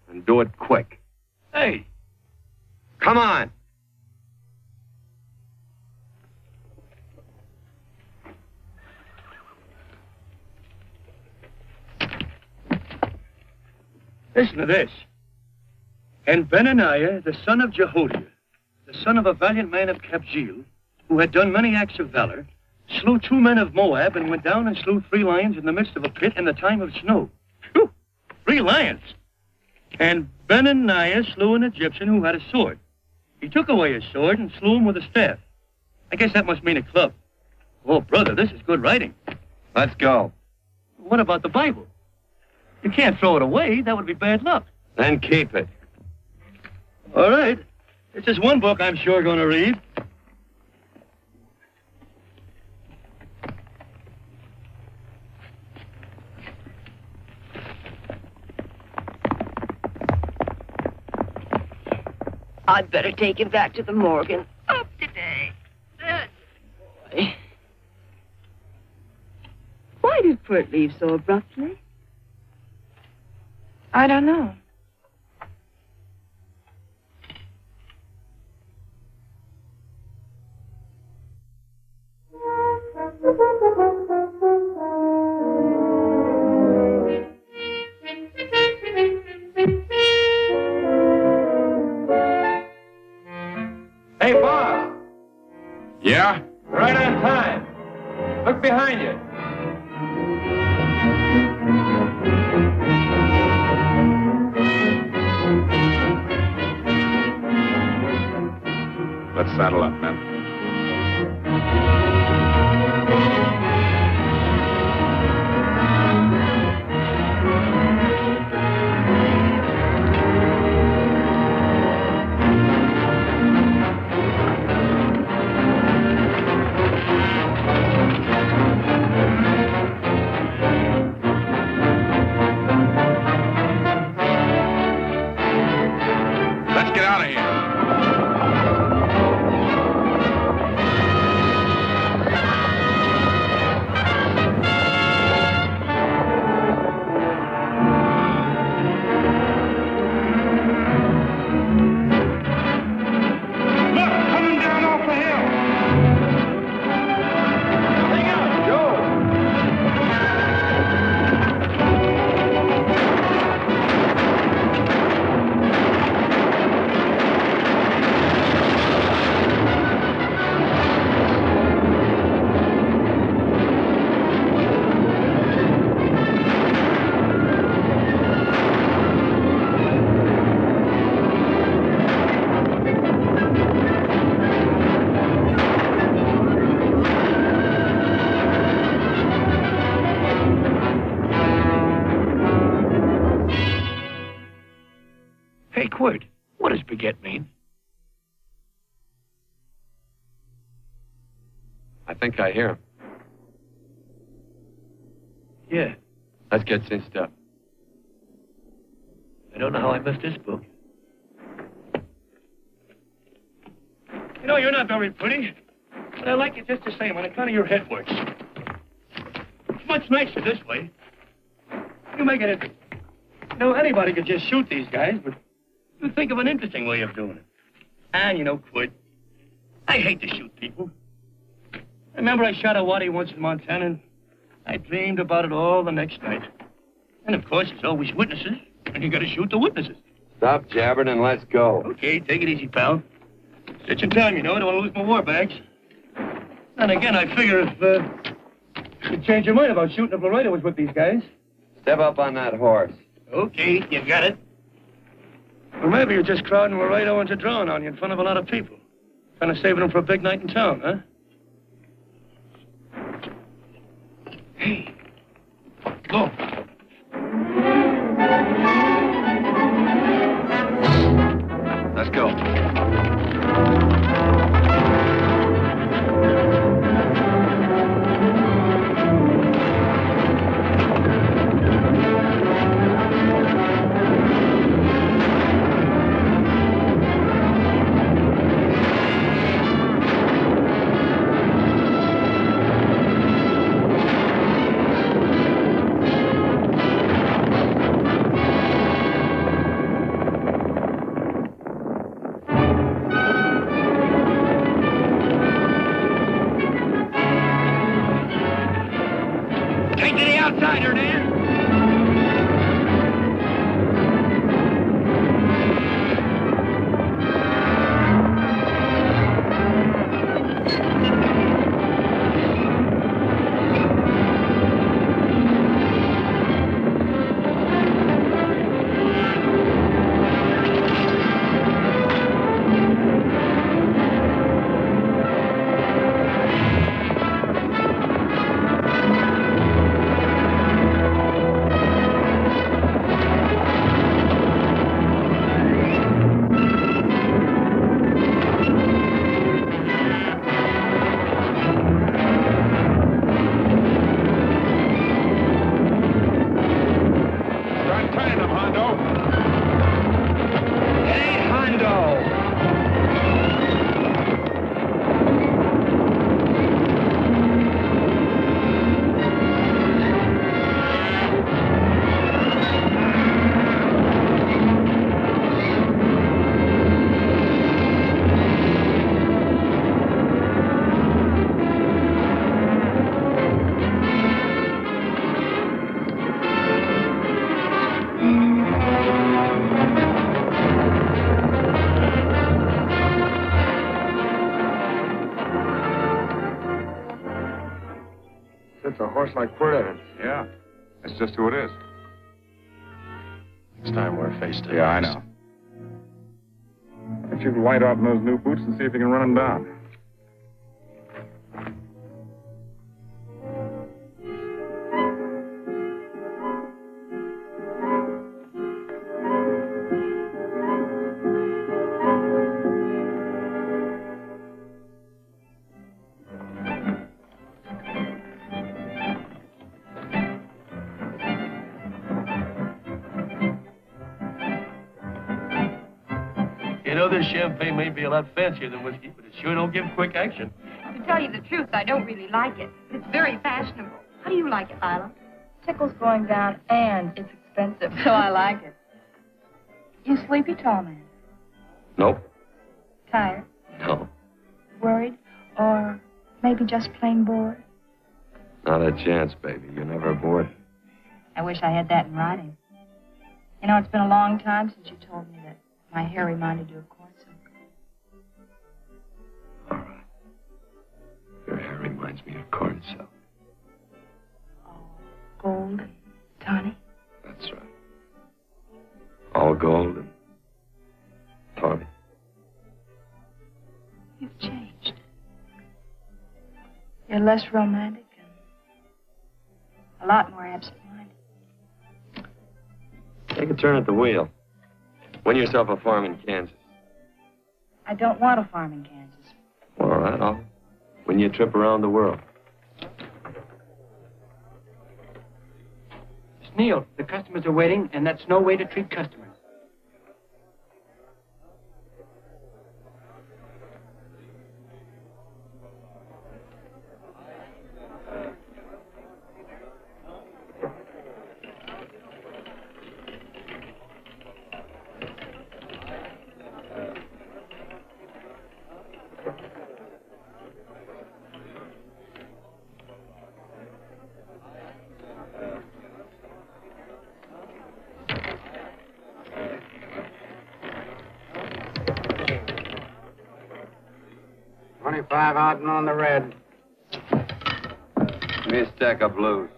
And do it quick. Hey. Come on. Listen to this. And Benaniah, the son of Jehoiada, the son of a valiant man of Kabzeel, who had done many acts of valor, slew 2 men of Moab and went down and slew 3 lions in the midst of a pit in the time of snow. Whew, 3 lions. And Benaniah slew an Egyptian who had a sword. He took away his sword and slew him with a staff. I guess that must mean a club. Oh, brother, this is good writing. Let's go. What about the Bible? You can't throw it away. That would be bad luck. Then keep it. All right. This is one book I'm sure going to read. I'd better take him back to the Morgan. Up today. Boy. Why did Bert leave so abruptly? I don't know. Hey, Bob. Yeah? Right on time. Look behind you. Let's saddle up, men. Let's get out of here. Hey, Quirt, what does baguette mean? I think I hear him. Yeah. Let's get cinched up. I don't know how I missed this book. You know, you're not very pretty, but I like you just the same on account of your head works. It's much nicer this way. You make it interesting. You know, anybody could just shoot these guys, but you think of an interesting way of doing it. And, you know, Quirt, I hate to shoot people. Remember I shot a waddy once in Montana, and I dreamed about it all the next night. And, of course, there's always witnesses, and you got to shoot the witnesses. Stop jabbering and let's go. Okay, take it easy, pal. It's in time, you know. I don't want to lose my war bags. And again, I figure if you change your mind about shooting if Laredo was with these guys. Step up on that horse. Okay, you got it. Or maybe you're just crowding Laredo into drawing on you in front of a lot of people. Kind of saving them for a big night in town, huh? Hey, go. Let's go. A horse like Quirt Evans. Yeah. That's just who it is. Next time we're face to face. Yeah, I know. Why don't you light out in those new boots and see if you can run him down? You know, this champagne may be a lot fancier than whiskey, but it sure don't give quick action. To tell you the truth, I don't really like it. It's very fashionable. How do you like it, Lila? Tickle's going down, and it's expensive, so I like it. You sleepy, tall man? Nope. Tired? No. Worried? Or maybe just plain bored? Not a chance, baby. You're never bored. I wish I had that in writing. You know, it's been a long time since you told me that my hair reminded you of corn silk. All right. Your hair reminds me of corn silk. Oh, gold and tawny? That's right. All gold and tawny. You've changed. You're less romantic and a lot more absent-minded. Take a turn at the wheel. Win yourself a farm in Kansas. I don't want a farm in Kansas. All right, I'll win you a trip around the world. Miss Neal, the customers are waiting, and that's no way to treat customers. 25 out and on the red. Give me a stack of blues.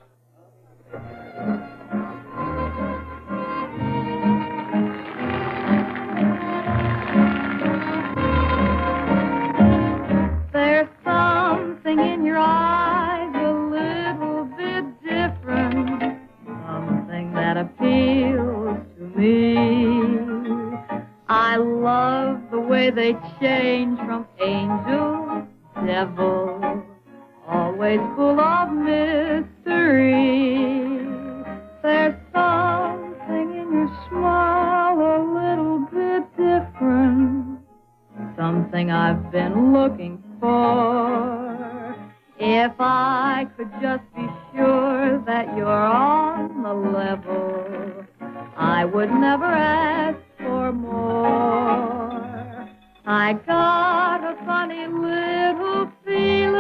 There's something in your eyes a little bit different, something that appeals to me. I love the way they change from angel to devil, always full of mystery. There's something in your smile a little bit different, something I've been looking for. If I could just be sure that you're on the level, I would never ask for more. I got a funny little feeling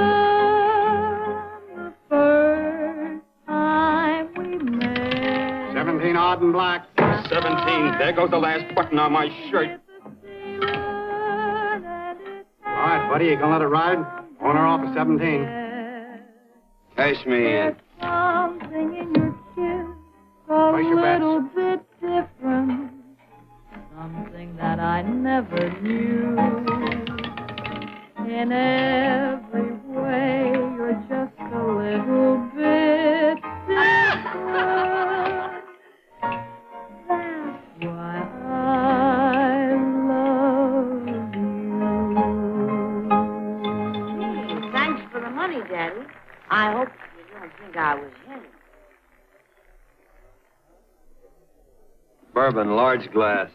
the first time we met. 17 odd and black. 17. There goes the last button on my shirt. All right, buddy, you gonna let it ride? On or off of 17? Cash me in. Something in your kiss a Place your bets. little bit different, something that I never knew. In every way, you're just a little bit different. That's why I love you. Thanks for the money, Daddy. I hope you don't think I was in. Bourbon, large glass.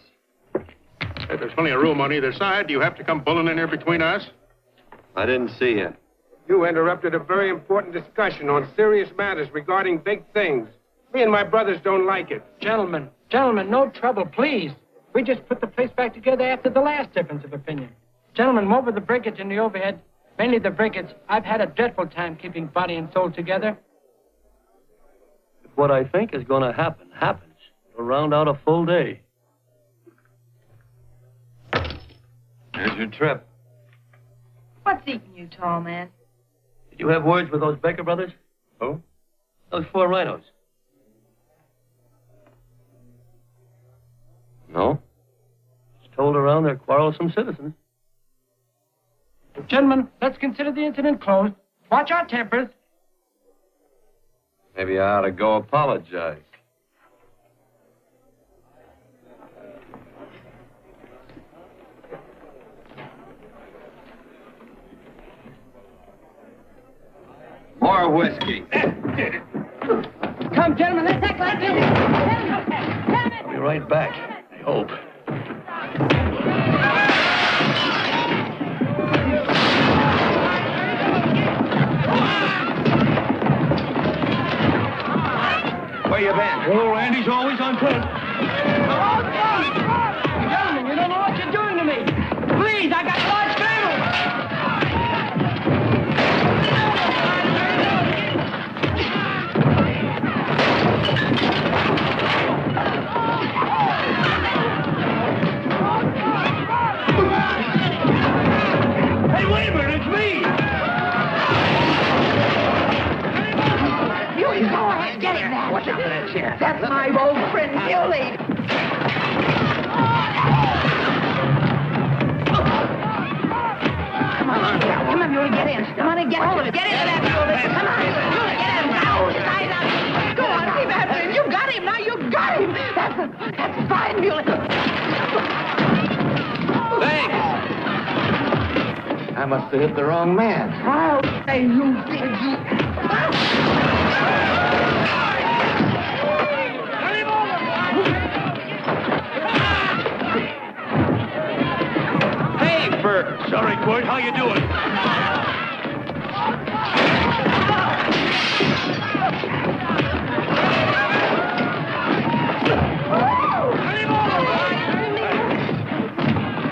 If there's plenty of room on either side, do you have to come bulling in here between us? I didn't see you. You interrupted a very important discussion on serious matters regarding big things. Me and my brothers don't like it. Gentlemen, no trouble, please. We just put the place back together after the last difference of opinion. Gentlemen, what with the breakage and the overhead, mainly the breakage, I've had a dreadful time keeping body and soul together. If what I think is going to happen happens, it'll round out a full day. Here's your trip. What's eating you, tall man? Did you have words with those Baker brothers? Who? Those 4 rhinos. No? It's told around they're quarrelsome citizens. Gentlemen, let's consider the incident closed. Watch our tempers. Maybe I ought to go apologize. More whiskey. Come, gentlemen, let's act like this. I'll be right back, I hope. Where you been? Oh, Randy's always on foot. Gentlemen, you don't know what you're doing to me. Please, I got large family. Hey, wait a minute, it's me! You go ahead, get him now. Watch out for that chair. That's my old friend, Billy. Come on, Billy, get in. Come on and get hold of it. Get into that building. Come on, Billy, get in now. Slide up. Go on, keep after him. You got him now. You got him. That's fine, Billy. Thanks. I must have hit the wrong man. Oh, hey, you did you. Hey, Bert. Sorry, Quirt. How you doing?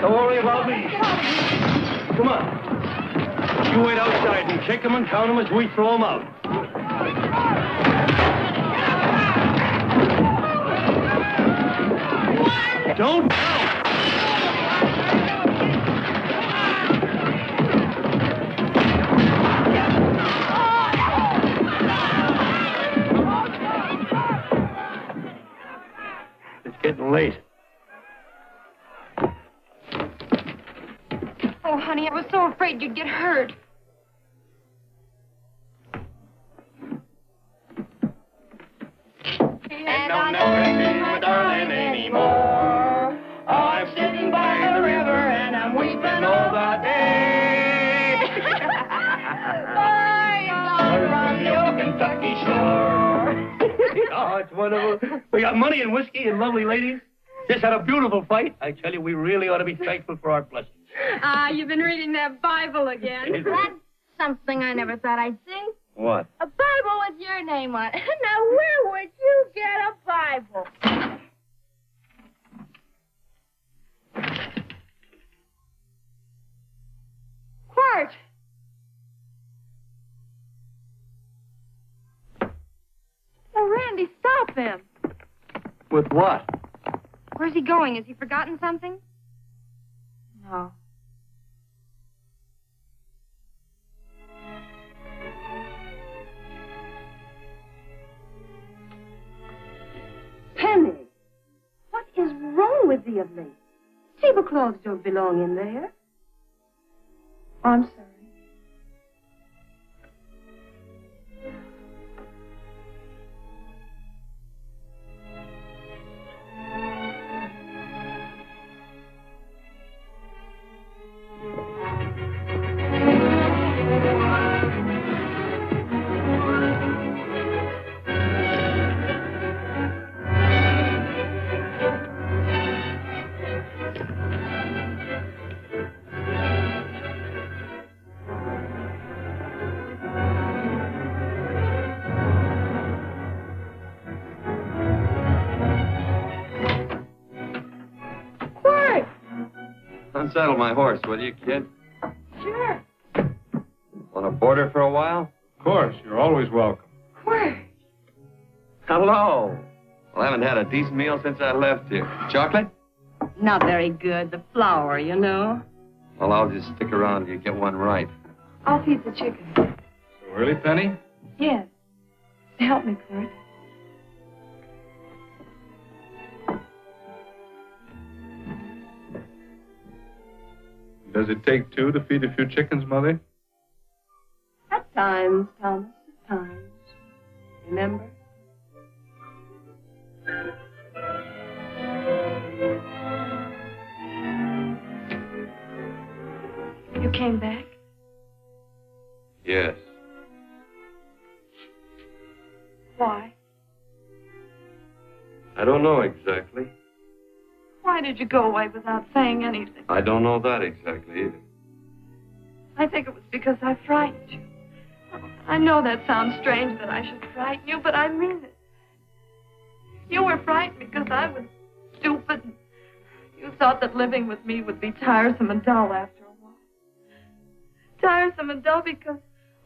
Don't worry about me. Come on. You wait outside and kick them and count them as we throw them out. Don't. getting late. Oh, honey, I was so afraid you'd get hurt. And I'll never see my darling anymore. Oh, I'm sitting by the river and I'm weeping all the day. From the old Kentucky shore. Oh, it's wonderful. We got money and whiskey and lovely ladies. Just had a beautiful fight. I tell you, we really ought to be thankful for our blessings. Ah, you've been reading that Bible again. That's something I never thought I'd see. What? A Bible with your name on it. Now, where would you get a Bible? Quart! Oh, Randy, stop him. With what? Where's he going? Has he forgotten something? No. Penny, what is wrong with thee of late? Tablecloths don't belong in there. Oh, I'm sorry. Unsaddle my horse, will you, kid? Sure. Want to board her for a while? Of course, you're always welcome. Where? Hello. Well, I haven't had a decent meal since I left here. Chocolate? Not very good. The flour, you know. Well, I'll just stick around till you get one right. I'll feed the chicken. So early, Penny? Yes. Help me, Court. Does it take two to feed a few chickens, Mother? At times, Thomas, at times. Remember? You came back? Yes. Why? I don't know exactly. Why did you go away without saying anything? I don't know that exactly either. I think it was because I frightened you. I know that sounds strange that I should frighten you, but I mean it. You were frightened because I was stupid. You thought that living with me would be tiresome and dull after a while. Tiresome and dull because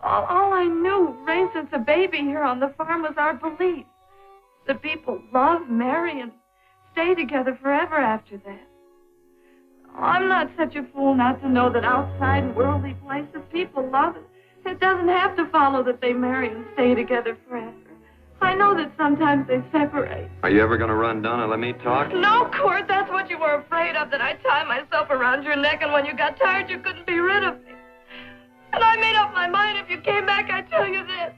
all I knew, raised since a baby here on the farm, was our belief that people love, marry, and stay together forever after that. Oh, I'm not such a fool not to know that outside in worldly places people love it. It doesn't have to follow that they marry and stay together forever. I know that sometimes they separate. Are you ever going to run down and let me talk? No, Court, that's what you were afraid of, that I'd tie myself around your neck, and when you got tired, you couldn't be rid of me. And I made up my mind, if you came back, I'd tell you this,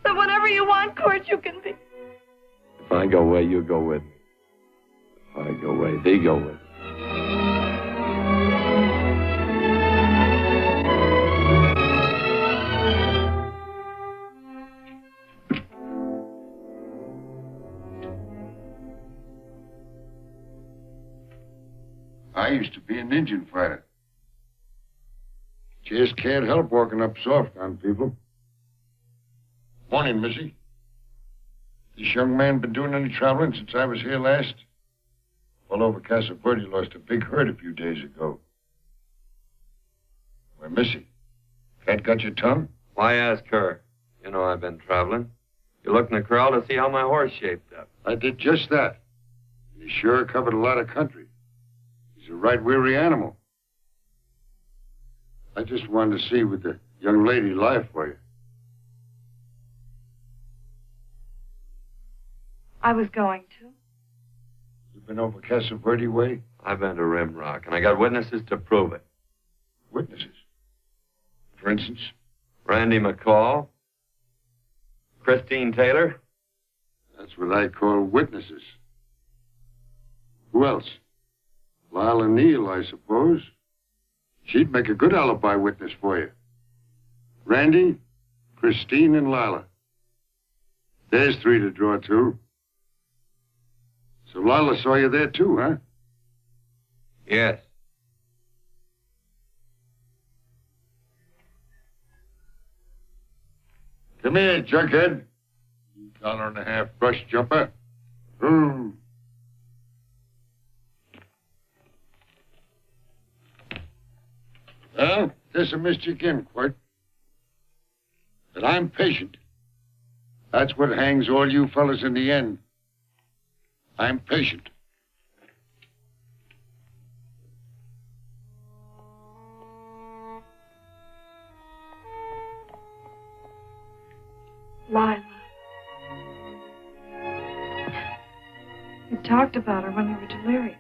that whenever you want, Court, you can be. If I go away, you go with me. If I go away, they go with me. I used to be an Indian fighter. Just can't help walking up soft on people. Morning, Missy. This young man been doing any traveling since I was here last? Well, over Casa Verde lost a big herd a few days ago. Why, Missy, cat got your tongue? Why ask her? You know I've been traveling. You looked in the corral to see how my horse shaped up. I did just that. He sure covered a lot of country. He's a right weary animal. I just wanted to see what the young lady life for you. I was going to. You Been over Casa Verde way? I've been to Rimrock, and I got witnesses to prove it. Witnesses? For instance? Randy McCall, Christine Taylor. That's what I call witnesses. Who else? Lila Neal, I suppose. She'd make a good alibi witness for you. Randy, Christine, and Lila. There's 3 to draw to. So Lila saw you there too, huh? Yes. Come here, junkhead. You $1.50 brush jumper. Ooh. Well, guess I missed you again, Quirt. But I'm patient. That's what hangs all you fellas in the end. I'm patient. Lila. You talked about her when you were delirious.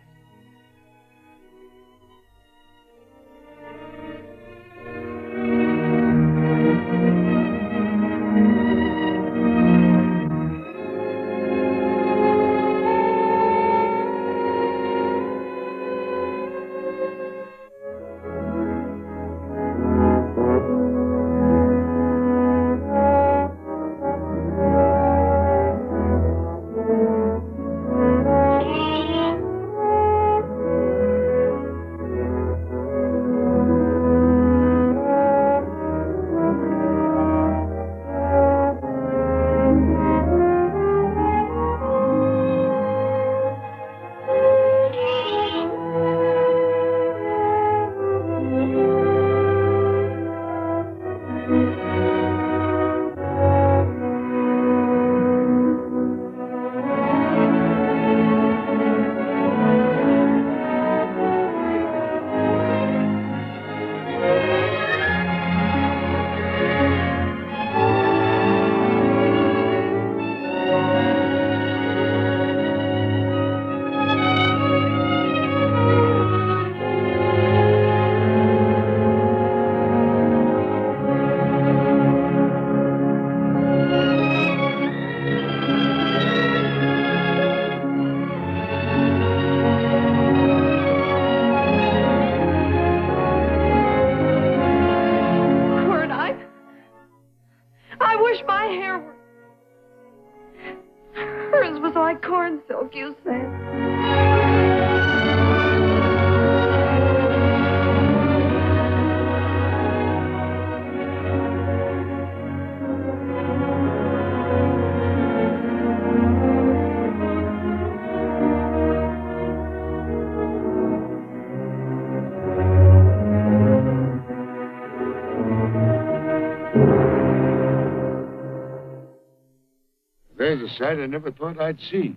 There's a sight I never thought I'd see.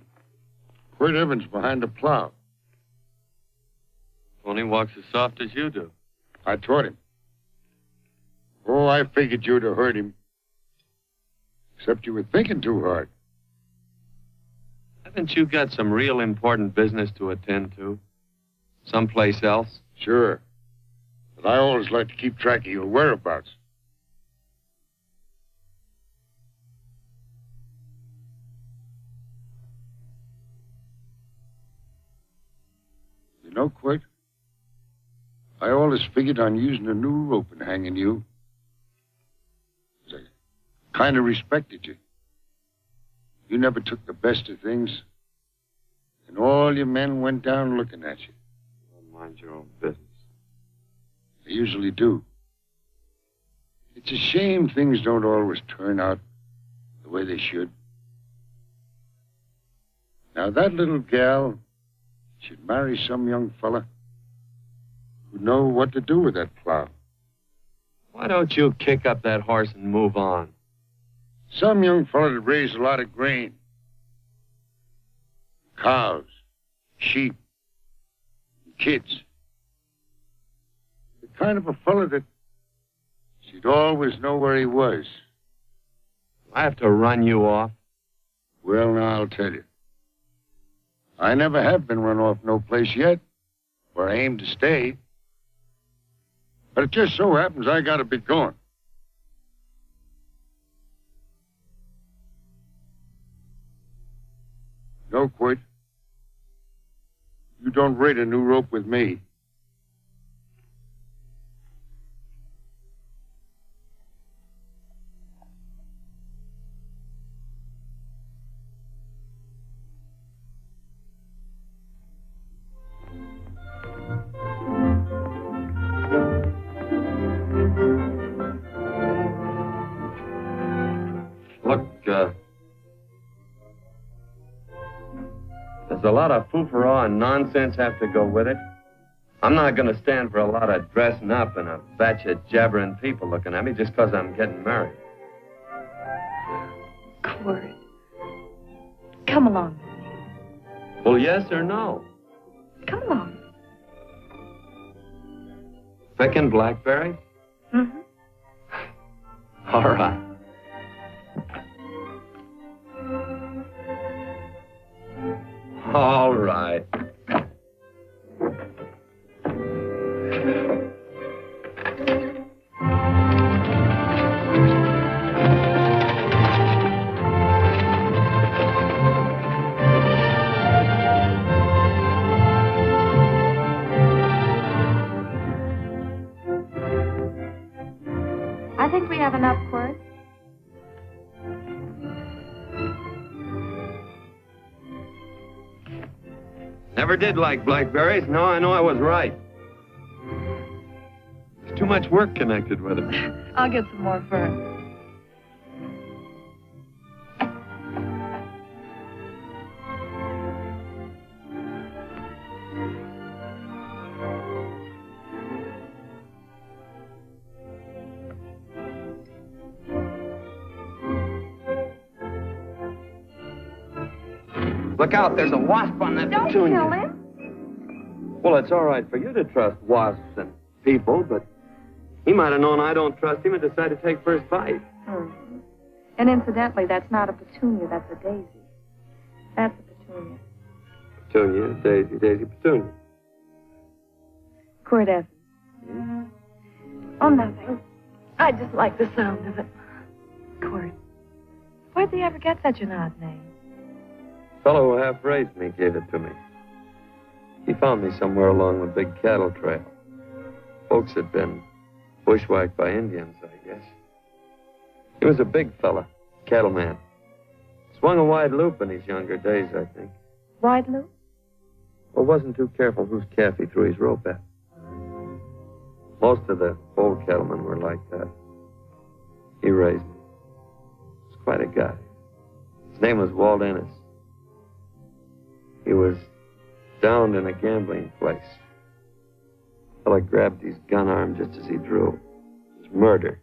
Quirt Evans behind the plow. Only walks as soft as you do. I taught him. Oh, I figured you'd have hurt him. Except you were thinking too hard. Haven't you got some real important business to attend to? Someplace else? Sure. But I always like to keep track of your whereabouts. You know, Quirt, I always figured on using a new rope and hanging you. 'Cause I kind of respected you. You never took the best of things, and all your men went down looking at you. Don't mind your own business. They usually do. It's a shame things don't always turn out the way they should. Now, that little gal should marry some young fella who'd know what to do with that plow. Why don't you kick up that horse and move on? Some young fella that raised a lot of grain. Cows, sheep, and kids. The kind of a fella that she'd always know where he was. I have to run you off. Well, now, I'll tell you. I never have been run off no place yet, where I aim to stay. But it just so happens I gotta be going. No, Quit. You don't raid a new rope with me. Look, there's a lot of foo-for-all and nonsense have to go with it. I'm not going to stand for a lot of dressing up and a batch of jabbering people looking at me just because I'm getting married. Court. Come along with me. Well, yes or no? Come along. Picking blackberries? Mm-hmm. All right. All right. I think we have enough, Quirt. Never did like blackberries. No, I know I was right. There's too much work connected with them. I'll get some more first. Look out, there's a wasp on that Don't petunia. kill him. Well, it's all right for you to trust wasps and people, but he might have known I don't trust him and decided to take first bite. Mm-hmm. And incidentally, that's not a petunia, that's a daisy. That's a petunia. Petunia, daisy, daisy, petunia. Quirt Evans. Oh, nothing. I just like the sound of it. Quirt. Where'd they ever get such an odd name? Fellow who half raised me gave it to me. He found me somewhere along the big cattle trail. Folks had been bushwhacked by Indians, I guess. He was a big fella, cattleman. Swung a wide loop in his younger days, I think. Wide loop? Well, wasn't too careful whose calf he threw his rope at. Most of the old cattlemen were like that. He raised me. He was quite a guy. His name was Walt Ennis. He was downed in a gambling place. The fella grabbed his gun arm just as he drew. It was murder.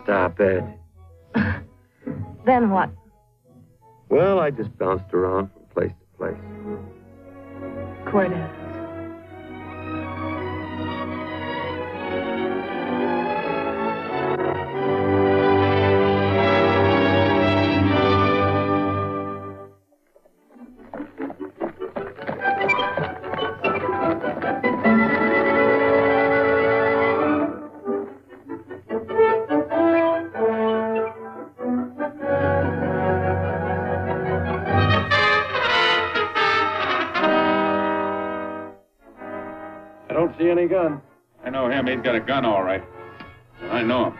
Stop it. Then what? Well, I just bounced around from place to place. Quirt Evans. I don't see any gun. I know him. He's got a gun, all right. I know him.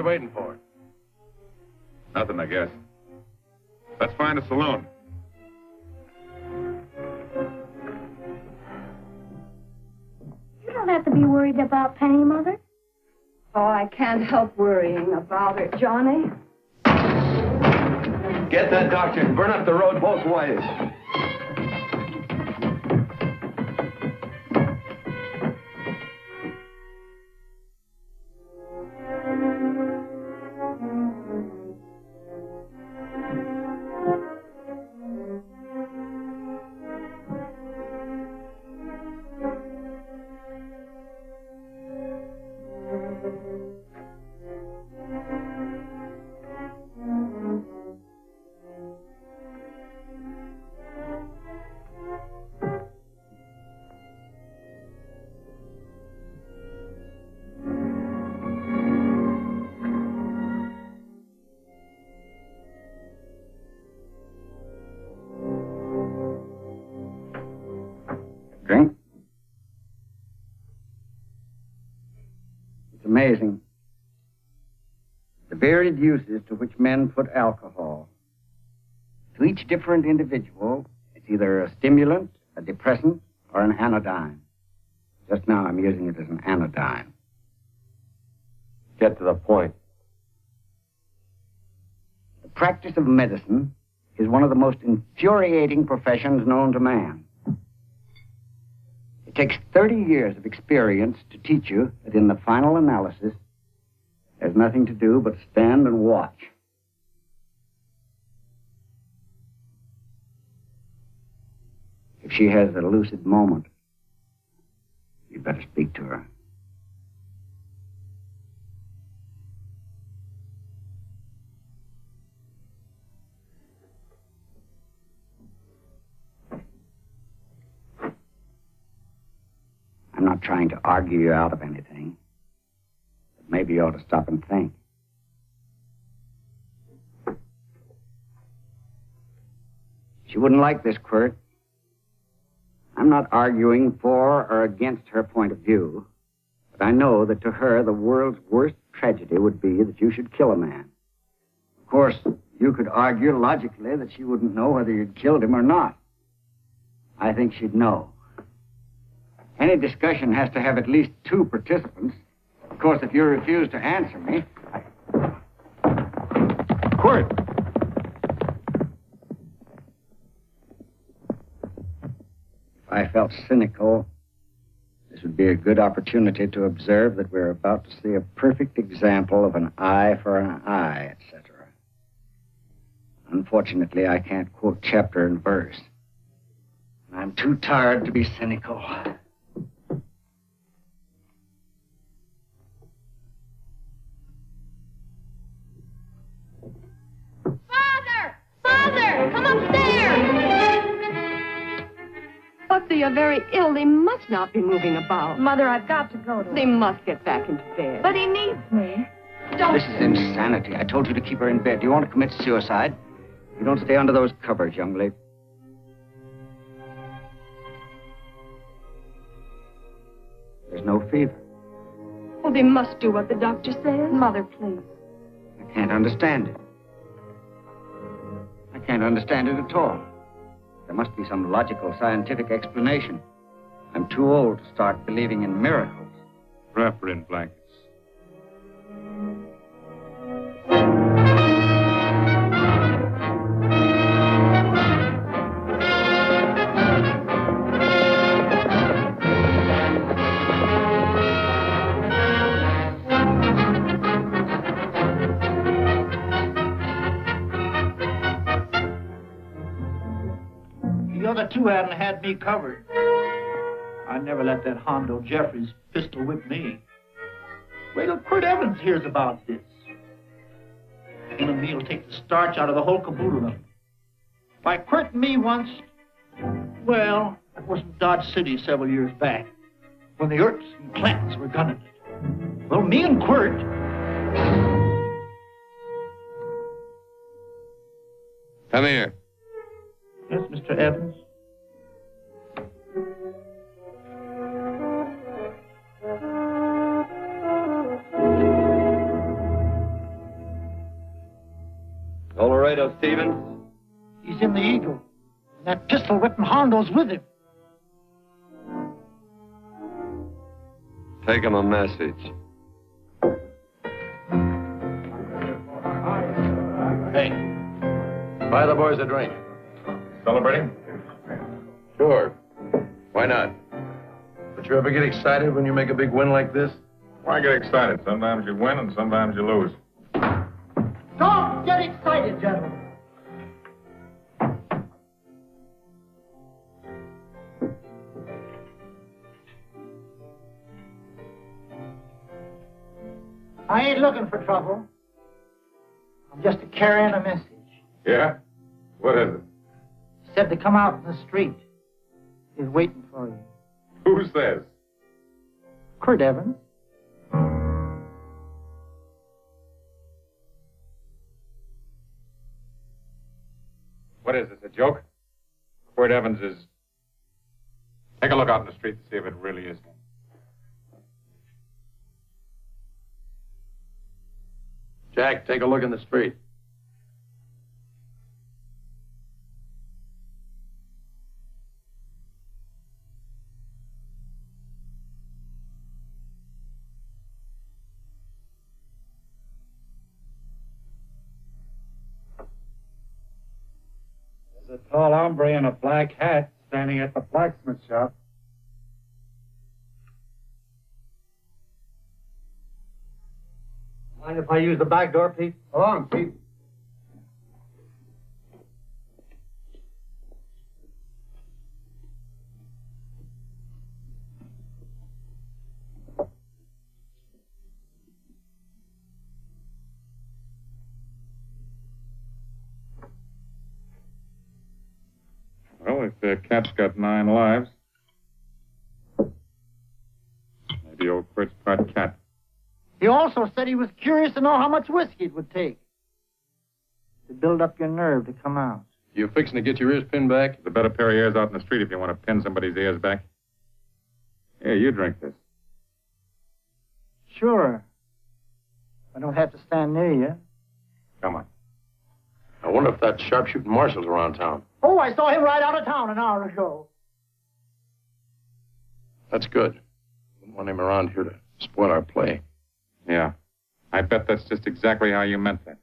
we waiting for? Nothing, I guess. Let's find a saloon. You don't have to be worried about Penny, Mother. Oh, I can't help worrying about her, Johnny. Get that doctor and burn up the road both ways. Drink? It's amazing. The varied uses to which men put alcohol. To each different individual, it's either a stimulant, a depressant, or an anodyne. Just now I'm using it as an anodyne. Get to the point. The practice of medicine is one of the most infuriating professions known to man. It takes 30 years of experience to teach you that in the final analysis, there's nothing to do but stand and watch. If she has a lucid moment, you'd better speak to her. I'm not trying to argue you out of anything, but maybe you ought to stop and think. She wouldn't like this, Quirt. I'm not arguing for or against her point of view, but I know that to her the world's worst tragedy would be that you should kill a man. Of course, you could argue logically that she wouldn't know whether you'd killed him or not. I think she'd know. Any discussion has to have at least two participants. Of course, if you refuse to answer me... Quirt! If I felt cynical, this would be a good opportunity to observe that we're about to see a perfect example of an eye for an eye, etc. Unfortunately, I can't quote chapter and verse. I'm too tired to be cynical. Father, come upstairs! But they are very ill. They must not be moving about. Mother, I've got to go to They must get back into bed. But he needs me. Don't. This is insanity. I told you to keep her in bed. Do you want to commit suicide? You don't stay under those covers, young lady. There's no fever. Well, they must do what the doctor says. Mother, please. I can't understand it. I can't understand it at all. There must be some logical, scientific explanation. I'm too old to start believing in miracles. Wrap her in blankets. The other two hadn't had me covered. I never let that Hondo Jeffries pistol whip me. Wait till Quirt Evans hears about this. Him and me'll take the starch out of the whole caboodle of them. By Quirt and me once, well, that was in Dodge City several years back, when the Erps and Clantons were gunning it. Well, me and Quirt... Come here. Yes, Mr. Evans? Stevens? He's in the Eagle. And that pistol-whipping Hondo's with him. Take him a message. Hey, buy the boys a drink. Celebrating? Sure. Why not? But you ever get excited when you make a big win like this? Why get excited? Sometimes you win and sometimes you lose. Don't get excited, gentlemen. I ain't looking for trouble. I'm just carrying a message. Yeah? What is it? He said to come out in the street. He's waiting for you. Who says? Kurt Evans. What is this, a joke? Kurt Evans is... Take a look out in the street to see if it really is him. Jack, take a look in the street. There's a tall hombre in a black hat standing at the blacksmith shop. Mind if I use the back door, Pete? Go on, Pete. Well, if the cat's got 9 lives, maybe old Kurt's part cat. He also said he was curious to know how much whiskey it would take to build up your nerve to come out. You fixing to get your ears pinned back? There's a better pair of ears out in the street if you want to pin somebody's ears back. Here, you drink this. Sure. I don't have to stand near you. Come on. I wonder if that sharpshooting marshal's around town. Oh, I saw him ride out of town an hour ago. That's good. Wouldn't want him around here to spoil our play. Yeah. I bet that's just exactly how you meant that.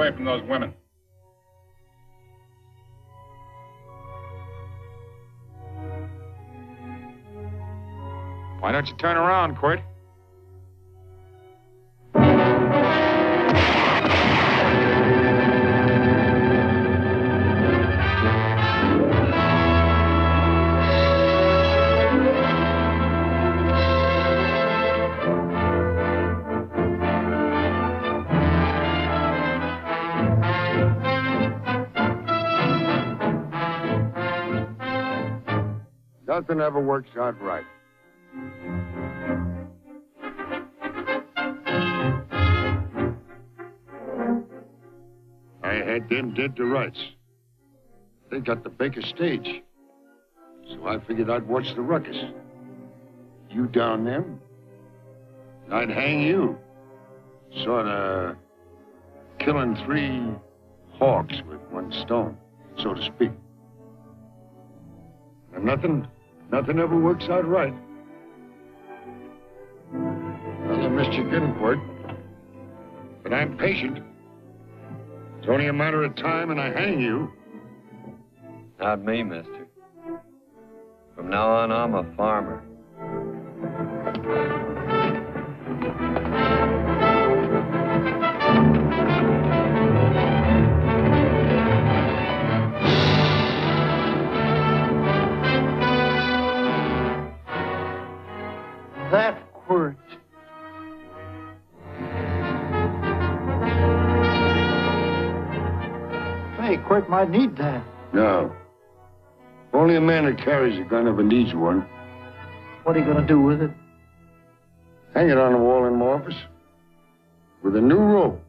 away from those women. Why don't you turn around, Quirt? Nothing ever works out right. I had them dead to rights. They got the Baker stage. So I figured I'd watch the ruckus. You down them, and I'd hang you. Sorta killing 3 hawks with 1 stone, so to speak. And nothing ever works out right. Well, I missed you getting for it. But I'm patient. It's only a matter of time and I hang you. Not me, mister. From now on, I'm a farmer. That Quirt. Hey, Quirt might need that. No. Only a man that carries a gun ever needs one. What are you going to do with it? Hang it on the wall in my office with a new rope.